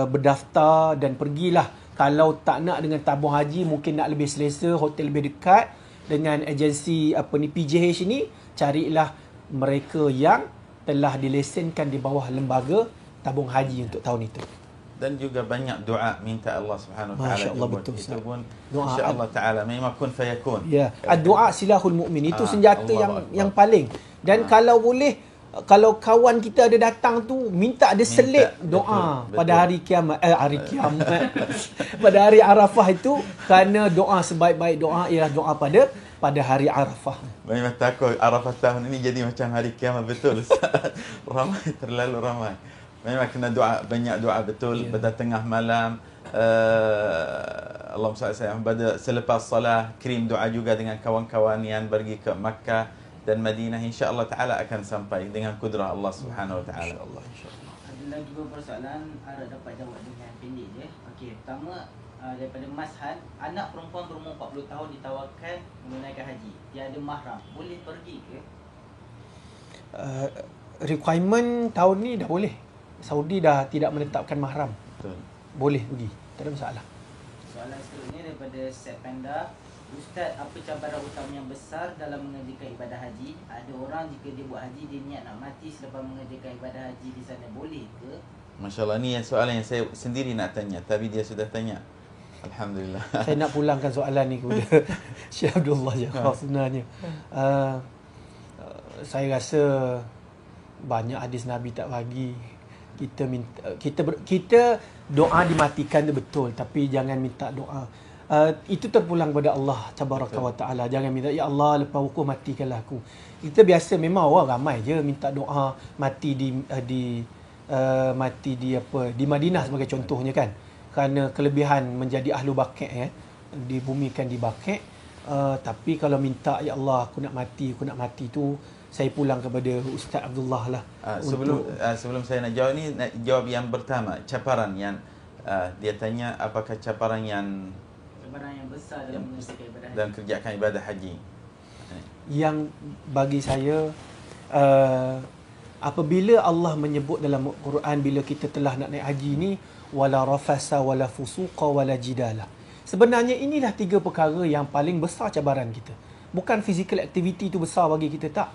berdaftar dan pergilah. Kalau tak nak dengan tabung haji, mungkin nak lebih selesa, hotel lebih dekat dengan agensi PJH ni, carilah mereka yang telah dilesenkan di bawah lembaga tabung haji untuk tahun itu. Dan juga banyak doa minta Allah Subhanahu wa taala. Masya-Allah, betul. Itu pun insya-Allah taala memang kun fayakun. Ya, doa silahul mukmin, itu senjata yang paling. Dan kalau boleh, kalau kawan kita ada datang tu, minta ada selit doa betul. Pada hari kiamat, pada hari Arafah itu, kerana doa sebaik-baik doa ialah doa pada hari Arafah. Memang takut Arafah tahun ini jadi macam hari kiamat betul. Ramai, terlalu ramai. Memang kena doa, banyak doa betul pada tengah malam. Allahumma salli pada selepas salat, kirim doa juga dengan kawan-kawan yang pergi ke Makkah dan Madinah, insya-Allah taala akan sampai dengan kudrah Allah Subhanahu wa taala. Insya-Allah. Ada lagi beberapa soalan harap dapat jawab dengan pendek je. Okey, pertama daripada Mas Han, anak perempuan berumur 40 tahun ditawarkan menunaikan haji. Tiada mahram, boleh pergi ke? Requirement tahun ni dah boleh. Saudi dah tidak menetapkan mahram. Betul. Boleh pergi, tak ada masalah. Soalan seterusnya daripada Set Panda. Ustaz, apa cabaran utama yang besar dalam mengerjakan ibadah haji? Ada orang jika dia buat haji, dia niat nak mati selepas mengerjakan ibadah haji di sana, boleh ke? Masya-Allah, ni soalan yang saya sendiri nak tanya, tapi dia sudah tanya. Alhamdulillah. Saya nak pulangkan soalan ni kepada Syekh Abdullah Jaafar sebenarnya. Saya rasa banyak hadis Nabi tak bagi. Kita doa dimatikan tu betul, tapi jangan minta doa. Itu terpulang kepada Allah Tabaraka wa Ta'ala. Jangan minta, ya Allah lepas hukum matikanlah aku. Kita biasa memang orang ramai je minta doa mati di Madinah sebagai contohnya kan. Kerana kelebihan menjadi ahlu baqi' ya, dibumikan di baqi'. Tapi kalau minta ya Allah aku nak mati tu, saya pulang kepada Ustaz Abdullah lah. Sebelum saya nak jawab ni, nak jawab yang pertama, cabaran yang dia tanya apakah cabaran yang besar dalam mengerjakan ibadah haji. Dan kerjakan ibadah haji. Yang bagi saya, apabila Allah menyebut dalam Quran bila kita telah nak naik haji ni, wala rafasa wala fusuqa wala jidala. Sebenarnya inilah tiga perkara yang paling besar cabaran kita. Bukan physical activity tu besar bagi kita, tak.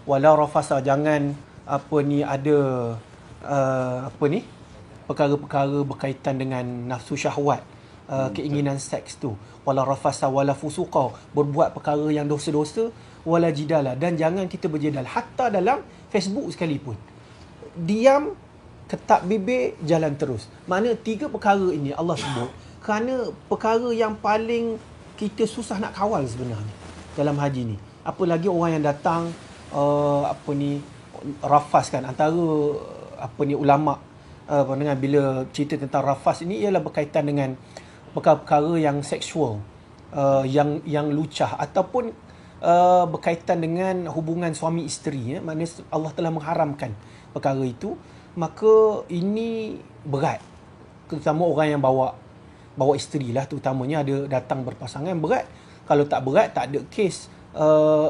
Wala rafasa, jangan ada perkara-perkara berkaitan dengan nafsu syahwat, keinginan seks tu. Wala rafasa wala fusuqa, berbuat perkara yang dosa-dosa, wala jidala, dan jangan kita berjidal hatta dalam Facebook sekalipun. Diam, ketak bibir, jalan terus. Makna tiga perkara ini Allah sebut kerana perkara yang paling kita susah nak kawal sebenarnya dalam haji ni. Apa lagi orang yang datang rafas kan, antara ulama dengan bila cerita tentang rafas ini ialah berkaitan dengan perkara-perkara yang seksual, yang lucah ataupun berkaitan dengan hubungan suami isteri ya. Maknanya Allah telah mengharamkan perkara itu. Maka ini berat, terutama orang yang bawa isteri lah, terutamanya ada datang berpasangan, berat. Kalau tak berat, tak ada kes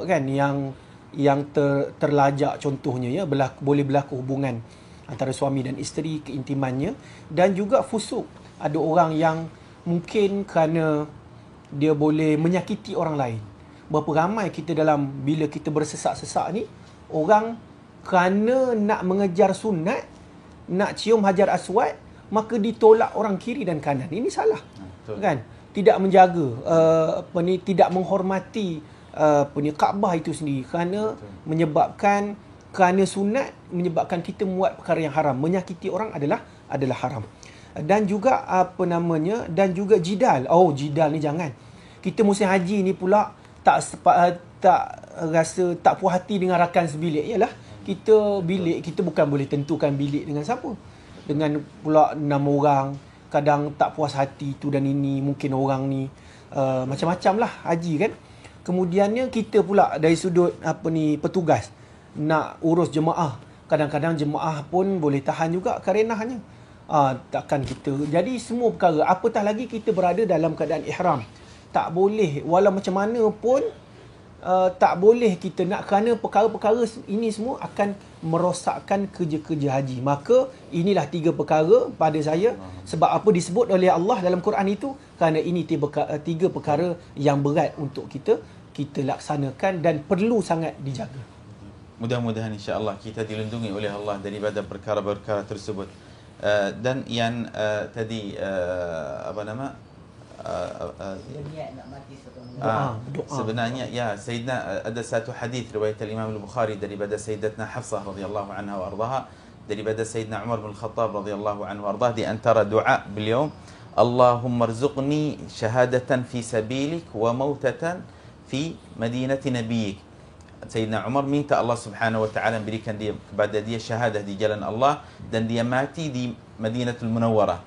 kan yang yang terlajak, contohnya ya boleh berlaku hubungan antara suami dan isteri, keintimannya, dan juga fusuk. Ada orang yang mungkin kerana dia boleh menyakiti orang lain. Berapa ramai kita bila kita bersesak-sesak ni, orang kerana nak mengejar sunat, nak cium hajar aswad, maka ditolak orang kiri dan kanan. Ini salah. Betul. Kan? Tidak menjaga tidak menghormati Kaabah itu sendiri, kerana menyebabkan, kerana sunat menyebabkan kita membuat perkara yang haram. Menyakiti orang adalah haram. Dan juga dan juga jidal. Oh, jidal ni jangan. Kita musim haji ni pula tak rasa tak puas hati dengan rakan sebilik. Yalah, kita bukan boleh tentukan bilik dengan siapa. Dengan pula 6 orang, kadang tak puas hati tu dan ini, mungkin orang ni macam-macam lah haji kan. Kemudiannya kita pula dari sudut petugas nak urus jemaah, kadang-kadang jemaah pun boleh tahan juga karenahnya. Takkan kita, jadi semua perkara, apatah lagi kita berada dalam keadaan ihram, tak boleh, walau macam mana pun tak boleh kita nak, kerana perkara-perkara ini semua akan merosakkan kerja-kerja haji. Maka inilah 3 perkara pada saya. Sebab apa disebut oleh Allah dalam Quran itu? Kerana ini 3 perkara yang berat untuk kita laksanakan dan perlu sangat dijaga. Mudah-mudahan insya-Allah kita dilindungi oleh Allah daripada perkara-perkara tersebut. Dan yang tadi niat nak mati sebenarnya ya Sayyidina, ada satu hadis riwayat Imam Al-Bukhari daripada Sayyidatna Hafsah radhiyallahu anha wa ardaha, daripada Sayyidina Umar bin Khattab radhiyallahu anhu wa ardaha, di antara doa beliau, Allahumma rzuqni syahadatan fi sabilik wa mautatan fi madinati nabiyyik. Sayyidina Umar minta Allah Subhanahu wa taala berikan dia, kepada dia syahadah di jalan Allah dan dia mati di Madinatul Munawwarah.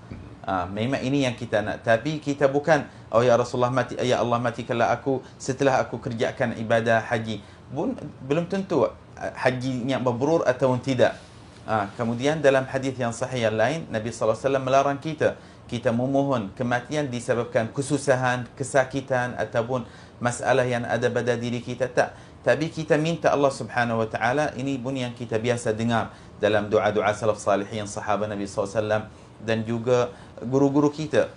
Memang ini yang kita nak, tapi kita bukan, oh ya Rasulullah mati, ya Allah matikanlah aku setelah aku kerjakan ibadah haji. Belum tentu hajinya mabrur atau tidak. Kemudian dalam hadis yang sahih yang lain, Nabi sallallahu alaihi wasallam melarang kita memohon kematian disebabkan kesusahan, kesakitan ataupun masalah yang ada pada diri kita, tak. Tapi kita minta Allah Subhanahu wa taala, ini pun yang kita biasa dengar dalam doa-doa salaf salihin, sahabat Nabi sallallahu alaihi wasallam, dan juga guru-guru kita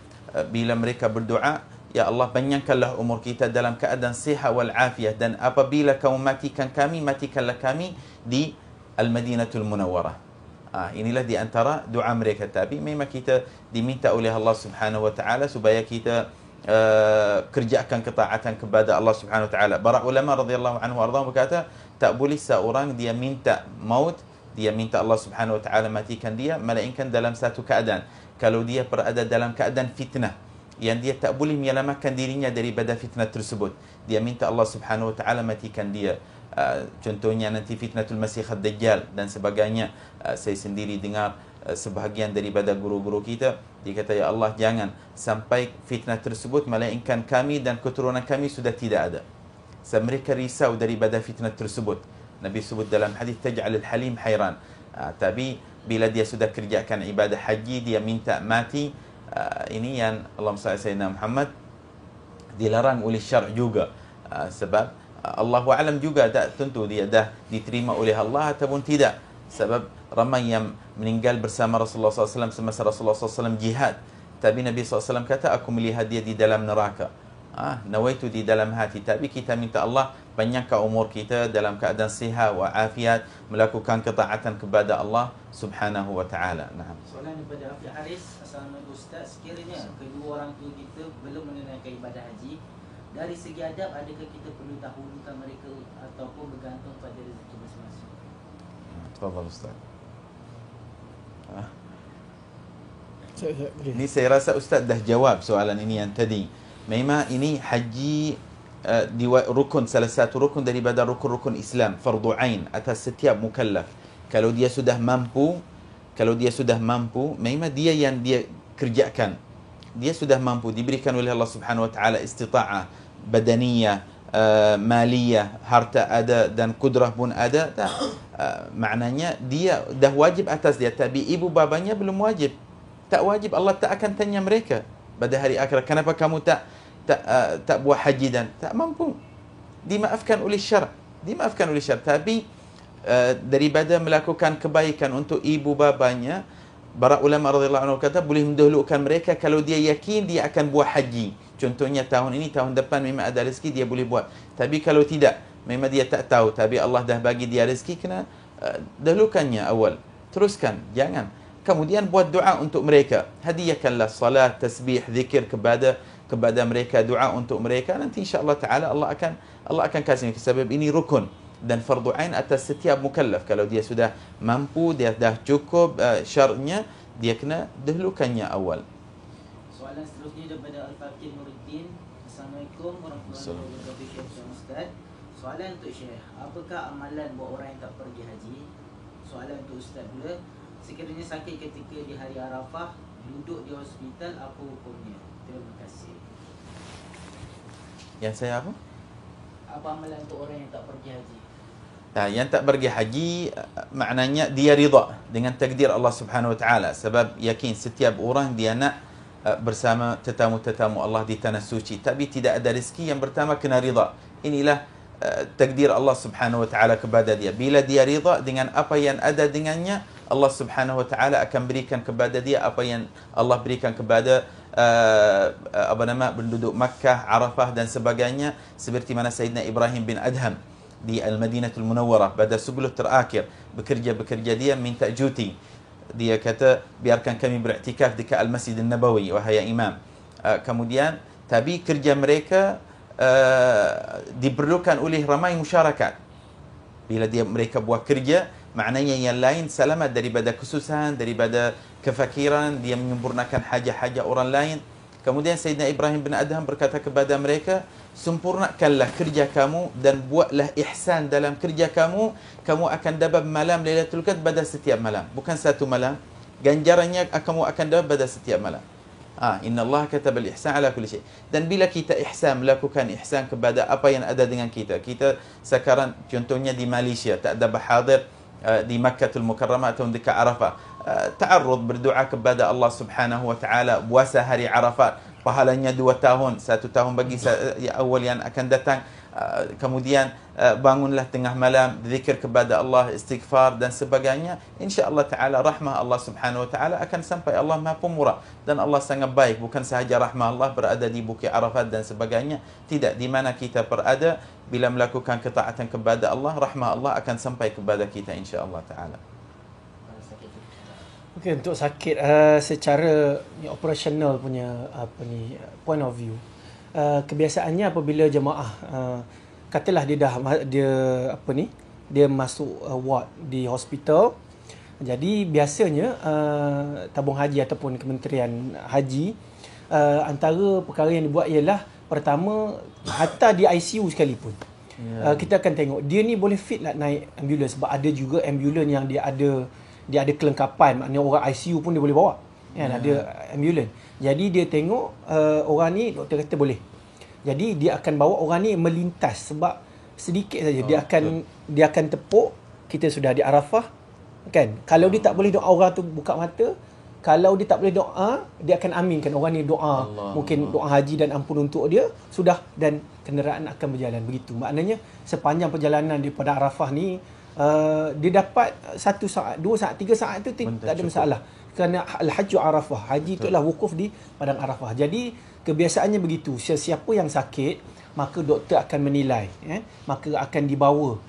bila mereka berdoa, ya Allah panjangkanlah umur kita dalam keadaan sihat wal afiah, dan apabila kamu matikan kami, matikanlah kami di Al-Madinatul Munawwarah. Inilah di antara doa mereka. Tapi memang kita diminta oleh Allah Subhanahu wa taala supaya kita kerjakan ketaatan kepada Allah Subhanahu wa taala. Para ulama radhiyallahu anhu warḍahum berkata, tak boleh seorang dia minta maut, dia minta Allah Subhanahu wa taala matikan dia, melainkan dalam satu keadaan. Kalau dia berada dalam keadaan fitnah, yang dia tak boleh menyelamatkan dirinya daripada fitnah tersebut, dia minta Allah Subhanahu wa taala matikan dia. Contohnya nanti fitnatul Masih ad-Dajjal dan sebagainya. Saya sendiri dengar sebahagian daripada guru-guru kita, dia kata, ya Allah jangan sampai fitnah tersebut melainkan kami dan keturunan kami sudah tidak ada. Sebab mereka risau daripada fitnah tersebut. Nabi sebut dalam hadis, taj'alul halim hairan. Tapi bila dia sudah kerjakan ibadah haji, dia minta mati, ini yang Allahumma salli ala sayyidina Muhammad, dilarang oleh syar' juga. Sebab Allahu a'lam juga, tak tentu dia dah diterima oleh Allah ataupun tidak. Sebab ramai yang meninggal bersama Rasulullah SAW semasa Rasulullah SAW jihad, tapi Nabi SAW kata, aku melihat dia di dalam neraka. Nawaitu di dalam hati. Tapi kita minta Allah panjangkan umur kita dalam keadaan sihat wa afiat, melakukan ketaatan kepada Allah Subhanahu wa taala. Nah. Soalan daripada Afiq Haris. Assalamualaikum Ustaz, sekiranya kedua orang tua kita belum menunaikan ibadah haji, dari segi adab adakah kita perlu dahulukan mereka ataupun bergantung pada rezeki masing-masing? Tafadhal Ustaz. Ini saya rasa Ustaz dah jawab soalan ini yang tadi. Memang ini haji rukun, salah satu rukun daripada rukun-rukun Islam, fardu ain atas setiap mukallaf. Kalau dia sudah mampu, memang dia yang dia kerjakan. Dia sudah mampu, diberikan oleh Allah Subhanahu wa taala istita'ah badaniyah, maliyah, harta ada dan kudrah pun ada. Maknanya dia dah wajib atas dia, tapi ibu babanya belum wajib. Tak wajib, Allah tak akan tanya mereka pada hari akhirat, kenapa kamu tak buat haji dan tak mampu. Dimaafkan oleh syar'. dimaafkan oleh syariat. Tapi daripada melakukan kebaikan untuk ibu babanya, para ulama radhiyallahu anhu kata boleh mendahulukan mereka kalau dia yakin dia akan buat haji. Contohnya tahun ini, tahun depan memang ada rezeki dia boleh buat. Tapi kalau tidak, memang dia tak tahu, tapi Allah dah bagi dia rezeki, kena dahulukannya awal. Teruskan, jangan. Kemudian buat doa untuk mereka. Hadiahkanlah salat, tasbih, zikir kepada mereka, doa untuk mereka. Nanti insya-Allah taala Allah akan kasih, sebab ini rukun dan fardu ain atas setiap mukallaf. Kalau dia sudah mampu, dia dah cukup syaratnya, dia kena dahulukannya awal. Soalan seterusnya daripada Al-Fakir Nuruddin. Assalamualaikum warahmatullahi wabarakatuh Ustaz. Soalan untuk Syekh, apakah amalan buat orang yang tak pergi haji? Soalan untuk Ustaz pula, sekiranya sakit ketika di hari Arafah, duduk di hospital, apa hukumnya? Terima kasih. Yang saya apa? Apa amalan untuk orang yang tak pergi haji? Yang tak pergi haji, maknanya dia rida dengan takdir Allah Subhanahu Wa Taala. Sebab yakin setiap orang dia nak bersama tetamu-tetamu Allah di tanah suci, tapi tidak ada rezeki. Yang pertama kena rida. Inilah takdir Allah Subhanahu Wa Taala kepada dia. Bila dia rida dengan apa yang ada dengannya, Allah Subhanahu Wa Taala akan berikan kepada dia apa yang Allah berikan kepada penduduk Makkah, Arafah dan sebagainya. Seperti mana Sayyidina Ibrahim bin Adham di Al-Madinatul Munawwarah pada sebelum terakhir bekerja dia minta cuti. Dia kata, biarkan kami beriktikaf dekat Al-Masjid An-Nabawi wahai imam. Kemudian tapi kerja mereka diperlukan oleh ramai masyarakat. Bila mereka buat kerja, maknanya yang lain selamat daripada kesusahan, daripada kefakiran, dia menyempurnakan hajat-hajat orang lain. Kemudian Sayyidina Ibrahim bin Adham berkata kepada mereka, sempurnakanlah kerja kamu dan buatlah ihsan dalam kerja kamu. Kamu akan dapat malam Lailatul Qadar pada setiap malam, bukan satu malam. Ganjarannya kamu akan dapat pada setiap malam. Inna Allah katabal ihsan ala kulli syai. Dan bila kita ihsan, melakukan ihsan kepada apa yang ada dengan kita. Kita sekarang contohnya di Malaysia tak ada berhadir di Makkatul Mukarramah atau dekat Arafah. Ta'arrud, berdoa kepada Allah Subhanahu Wa Taala, puasa hari Arafat, pahalanya 2 tahun, 1 tahun bagi awal yang akan datang. Kemudian bangunlah tengah malam, zikir kepada Allah, istighfar dan sebagainya. Insya-Allah taala rahmah Allah Subhanahu Wa Taala akan sampai. Allah Maha Pemurah dan Allah sangat baik. Bukan sahaja rahmah Allah berada di Bukit Arafat dan sebagainya, tidak, di mana kita berada, bila melakukan ketaatan kepada Allah, rahmah Allah akan sampai kepada kita insya-Allah taala. Okey, untuk sakit secara operational punya point of view, kebiasaannya apabila jemaah katalah dia masuk ward di hospital, jadi biasanya tabung haji ataupun Kementerian Haji, antara perkara yang dibuat ialah, pertama, hatta di ICU sekalipun, kita akan tengok dia ni boleh fit lah naik ambulans. Sebab ada juga ambulans yang dia ada kelengkapan, maknanya orang ICU pun dia boleh bawa, kan, ada ambulans. Jadi dia tengok orang ni, doktor kata boleh, jadi dia akan bawa orang ni melintas. Sebab sedikit saja dia akan tepuk, kita sudah di Arafah, kan. Kalau dia tak boleh doa, orang tu buka mata, kalau dia tak boleh doa, dia akan aminkan orang ni doa, mungkin doa haji dan ampun untuk dia, sudah, dan kenderaan akan berjalan. Begitu, maknanya sepanjang perjalanan daripada Arafah ni, dia dapat 1 saat, 2 saat, 3 saat tu tak ada masalah. Kerana Al-Hajju Arafah, haji itu adalah wukuf di padang Arafah. Jadi kebiasaannya begitu. Sesiapa yang sakit, maka doktor akan menilai, maka akan dibawa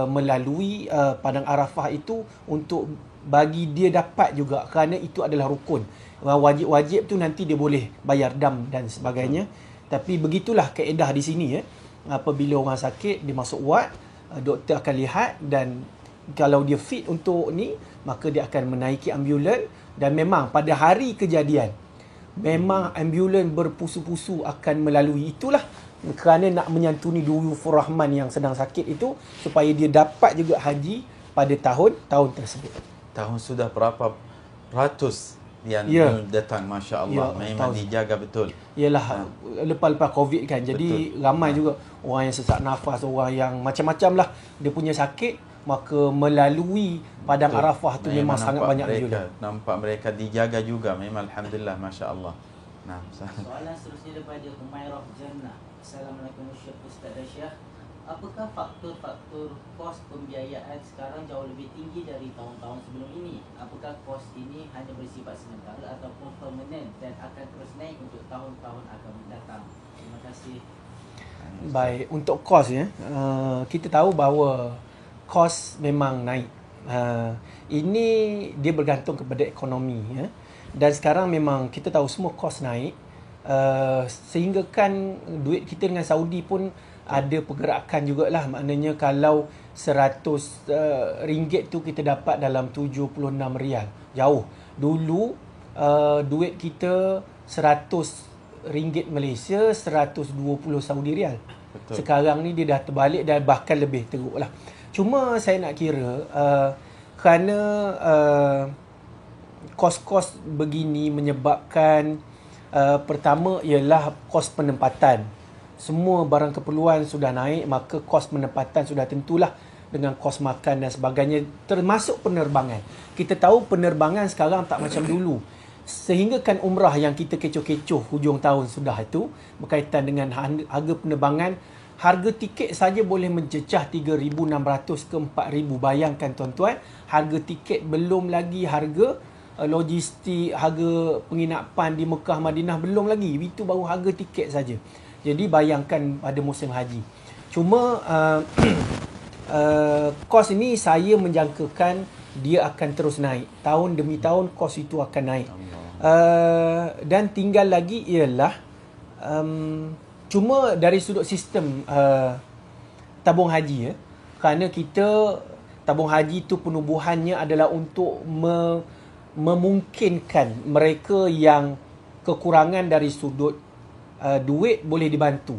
melalui padang Arafah itu untuk bagi dia dapat juga, kerana itu adalah rukun. Wajib-wajib tu nanti dia boleh bayar dam dan sebagainya. Tapi begitulah kaedah di sini, apabila orang sakit dia masuk ward, doktor akan lihat, dan kalau dia fit untuk ni, maka dia akan menaiki ambulans. Dan memang pada hari kejadian, memang ambulans berpusu-pusu akan melalui. Itulah kerana nak menyantuni Duyufur Rahman yang sedang sakit itu, supaya dia dapat juga haji pada tahun tersebut. Tahun sudah berapa ratus yang datang, Masya Allah. Memang dijaga betul. Yalah, lepas-lepas COVID kan, jadi betul. Ramai juga orang yang sesak nafas, orang yang macam-macam lah dia punya sakit, maka melalui padang betul. Arafah tu memang sangat banyak juga. Nampak mereka dijaga juga, memang Alhamdulillah, Masya Allah. Soalan seterusnya daripada Humairah Jannah. Assalamualaikum Ustaz dan Syekh. apakah faktor-faktor kos pembiayaan sekarang jauh lebih tinggi dari tahun-tahun sebelum ini? Apakah kos ini hanya bersifat sementara ataupun permanen dan akan terus naik untuk tahun-tahun akan mendatang? Terima kasih. Baik, untuk kos ya, kita tahu bahawa kos memang naik. Ini dia bergantung kepada ekonomi ya. Dan sekarang memang kita tahu semua kos naik, sehingga kan duit kita dengan Saudi pun ada pergerakan jugalah. Maknanya kalau 100 ringgit tu kita dapat dalam 76 rial. Jauh. Dulu duit kita 100 ringgit Malaysia, 120 Saudi rial. Betul. Sekarang ni dia dah terbalik dan bahkan lebih teruk lah. Cuma saya nak kira kerana kos-kos begini menyebabkan pertama ialah kos penempatan. Semua barang keperluan sudah naik, maka kos penempatan sudah tentulah dengan kos makan dan sebagainya, termasuk penerbangan. Kita tahu penerbangan sekarang tak macam dulu. Sehingga kan umrah yang kita kecoh-kecoh hujung tahun sudah itu berkaitan dengan harga penerbangan, harga tiket saja boleh mencecah 3,600 ke 4,000. Bayangkan tuan-tuan, harga tiket belum lagi harga logistik, harga penginapan di Mekah, Madinah belum lagi. Itu baru harga tiket saja. Jadi bayangkan pada musim haji. Cuma kos ini saya menjangkakan dia akan terus naik. Tahun demi tahun kos itu akan naik. Dan tinggal lagi ialah cuma dari sudut sistem tabung haji ya. Kerana kita tabung haji itu penubuhannya adalah untuk memungkinkan mereka yang kekurangan dari sudut duit boleh dibantu.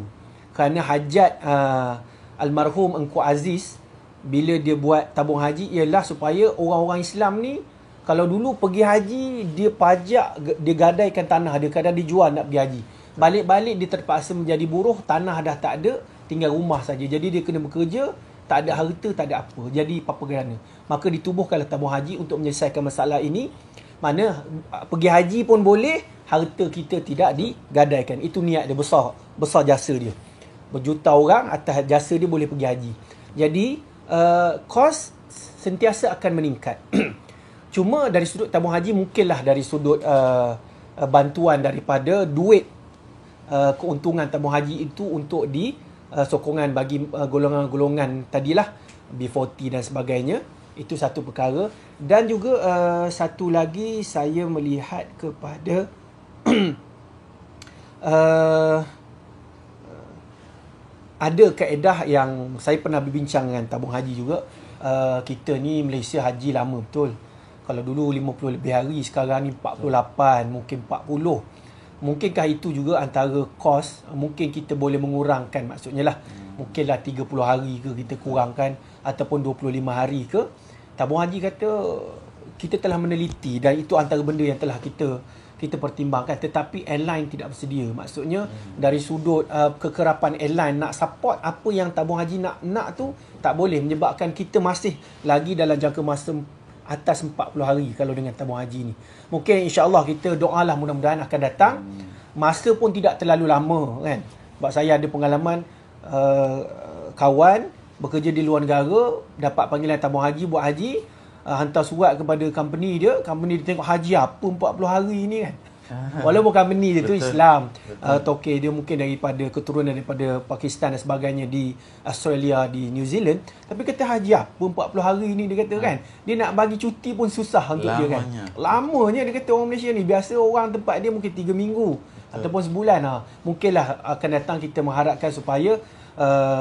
Kerana hajat almarhum Engku Aziz bila dia buat tabung haji ialah supaya orang-orang Islam ni, kalau dulu pergi haji dia pajak, dia gadaikan tanah dia, kadang dijual nak pergi haji. Balik-balik dia terpaksa menjadi buruh, tanah dah tak ada, tinggal rumah saja. Jadi dia kena bekerja, tak ada harta, tak ada apa. Jadi apa gerana. Maka ditubuhkanlah tabung haji untuk menyelesaikan masalah ini. Mana pergi haji pun boleh, harta kita tidak digadaikan. Itu niat dia, besar jasa dia. Berjuta orang atas jasa dia boleh pergi haji. Jadi kos sentiasa akan meningkat. Cuma dari sudut tabung haji, mungkinlah dari sudut bantuan daripada duit, keuntungan tabung haji itu untuk sokongan bagi golongan-golongan tadilah, B40 dan sebagainya. Itu satu perkara. Dan juga satu lagi saya melihat kepada ada kaedah yang saya pernah berbincang dengan tabung haji juga. Kita ni Malaysia haji lama betul. Kalau dulu 50 lebih hari, sekarang ni 48, mungkin 40. Mungkinkah itu juga antara kos, mungkin kita boleh mengurangkan, maksudnya lah. Mungkinlah 30 hari ke kita kurangkan, ataupun 25 hari ke. Tabung haji kata kita telah meneliti dan itu antara benda yang telah kita pertimbangkan, tetapi airline tidak bersedia. Maksudnya dari sudut kekerapan airline nak support apa yang tabung haji nak tu tak boleh, menyebabkan kita masih lagi dalam jangka masa atas 40 hari kalau dengan tabung haji ni. Mungkin insya-Allah kita doalah mudah-mudahan akan datang. Masa pun tidak terlalu lama kan. Sebab saya ada pengalaman kawan bekerja di luar negara, dapat panggilan tabung haji buat haji, hantar surat kepada company dia tengok haji apa 40 hari ni kan. Walaupun company dia tu Islam, tokey dia mungkin daripada keturunan daripada Pakistan dan sebagainya, di Australia, di New Zealand, tapi kata haji apa 40 hari ni, dia kata kan. Dia nak bagi cuti pun susah untuk dia kan. Lamanya dia kata orang Malaysia ni, biasa orang tempat dia mungkin 3 minggu ataupun sebulan. Mungkinlah akan datang kita mengharapkan supaya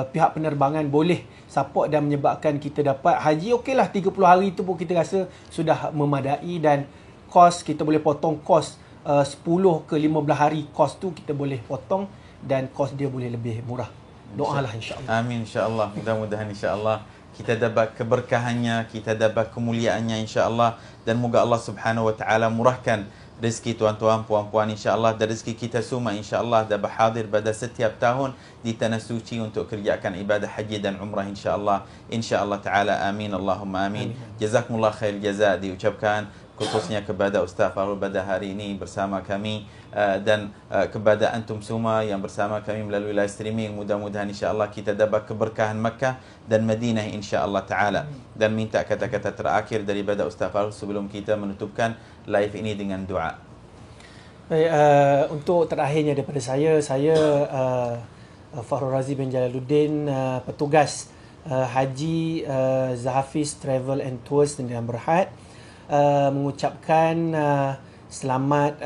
pihak penerbangan boleh support dan menyebabkan kita dapat haji. Okeylah 30 hari tu pun kita rasa sudah memadai, dan kos kita boleh potong kos 10 ke 15 hari kos tu kita boleh potong, dan kos dia boleh lebih murah. Doalah insya-Allah. Amin insya-Allah. Mudah-mudahan insya-Allah kita dapat keberkahannya, kita dapat kemuliaannya insya-Allah, dan moga Allah Subhanahu wa taala murahkan rezeki tuan-tuan, puan-puan insya-Allah, dan rezeki kita semua insya-Allah dapat hadir pada setiap tahun di tanah suci untuk kerjakan ibadah haji dan umrah insya-Allah. Insya-Allah taala, amin Allahumma amin. Jazakumullah khair jazaa diucapkan khususnya kepada Ustaz Fahrul pada hari ini bersama kami, dan kepada antum semua yang bersama kami melalui live streaming. Mudah-mudahan insya-Allah kita dapat keberkahan Makkah dan Madinah insya-Allah taala. Dan minta kata-kata terakhir daripada Ustaz Fahrul sebelum kita menutupkan live ini dengan doa. Baik, untuk terakhirnya daripada saya Fahrul Razi bin Jalaluddin, petugas Haji Zahafiz Travel and Tours Negeri Berhad, mengucapkan selamat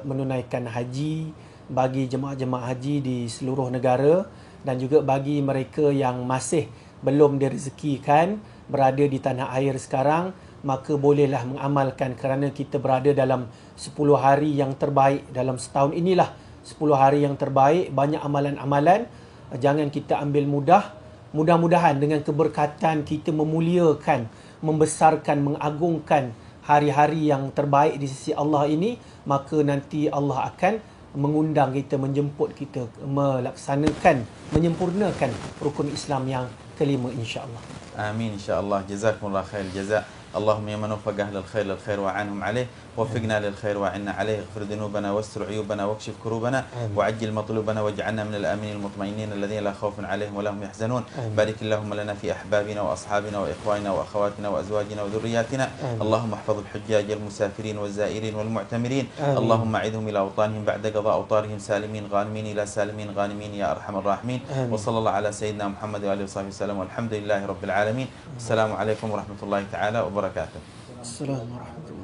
menunaikan haji bagi jemaah-jemaah haji di seluruh negara, dan juga bagi mereka yang masih belum direzekikan berada di tanah air sekarang, maka bolehlah mengamalkan, kerana kita berada dalam 10 hari yang terbaik dalam setahun inilah. 10 hari yang terbaik, banyak amalan-amalan, jangan kita ambil mudah. Mudah-mudahan dengan keberkatan kita memuliakan, membesarkan, mengagungkan hari-hari yang terbaik di sisi Allah ini, maka nanti Allah akan mengundang kita, menjemput kita melaksanakan, menyempurnakan rukun Islam yang kelima, insya-Allah. Amin insya-Allah. Jazakumullah khair jazak. اللهم يا من وفق أهل الخير للخير وعنهم عليه، وفقنا للخير وعنا عليه، اغفر ذنوبنا واستر عيوبنا واكشف كروبنا، وعجل مطلوبنا واجعلنا من الآمنين المطمئنين الذين لا خوف عليهم ولا هم يحزنون. بارك اللهم لنا في أحبابنا وأصحابنا وإخواننا وأخواتنا وأزواجنا وذرياتنا. اللهم احفظ الحجاج المسافرين والزائرين والمعتمرين. اللهم أعدهم إلى أوطانهم بعد قضاء أوطارهم سالمين غانمين إلى سالمين غانمين يا أرحم الراحمين. وصلى الله على سيدنا محمد وآله وصحبه وسلم، والحمد لله رب العالمين. السلام عليكم ورحمة الله تعالى وبركاته. Assalamualaikum warahmatullahi wabarakatuh.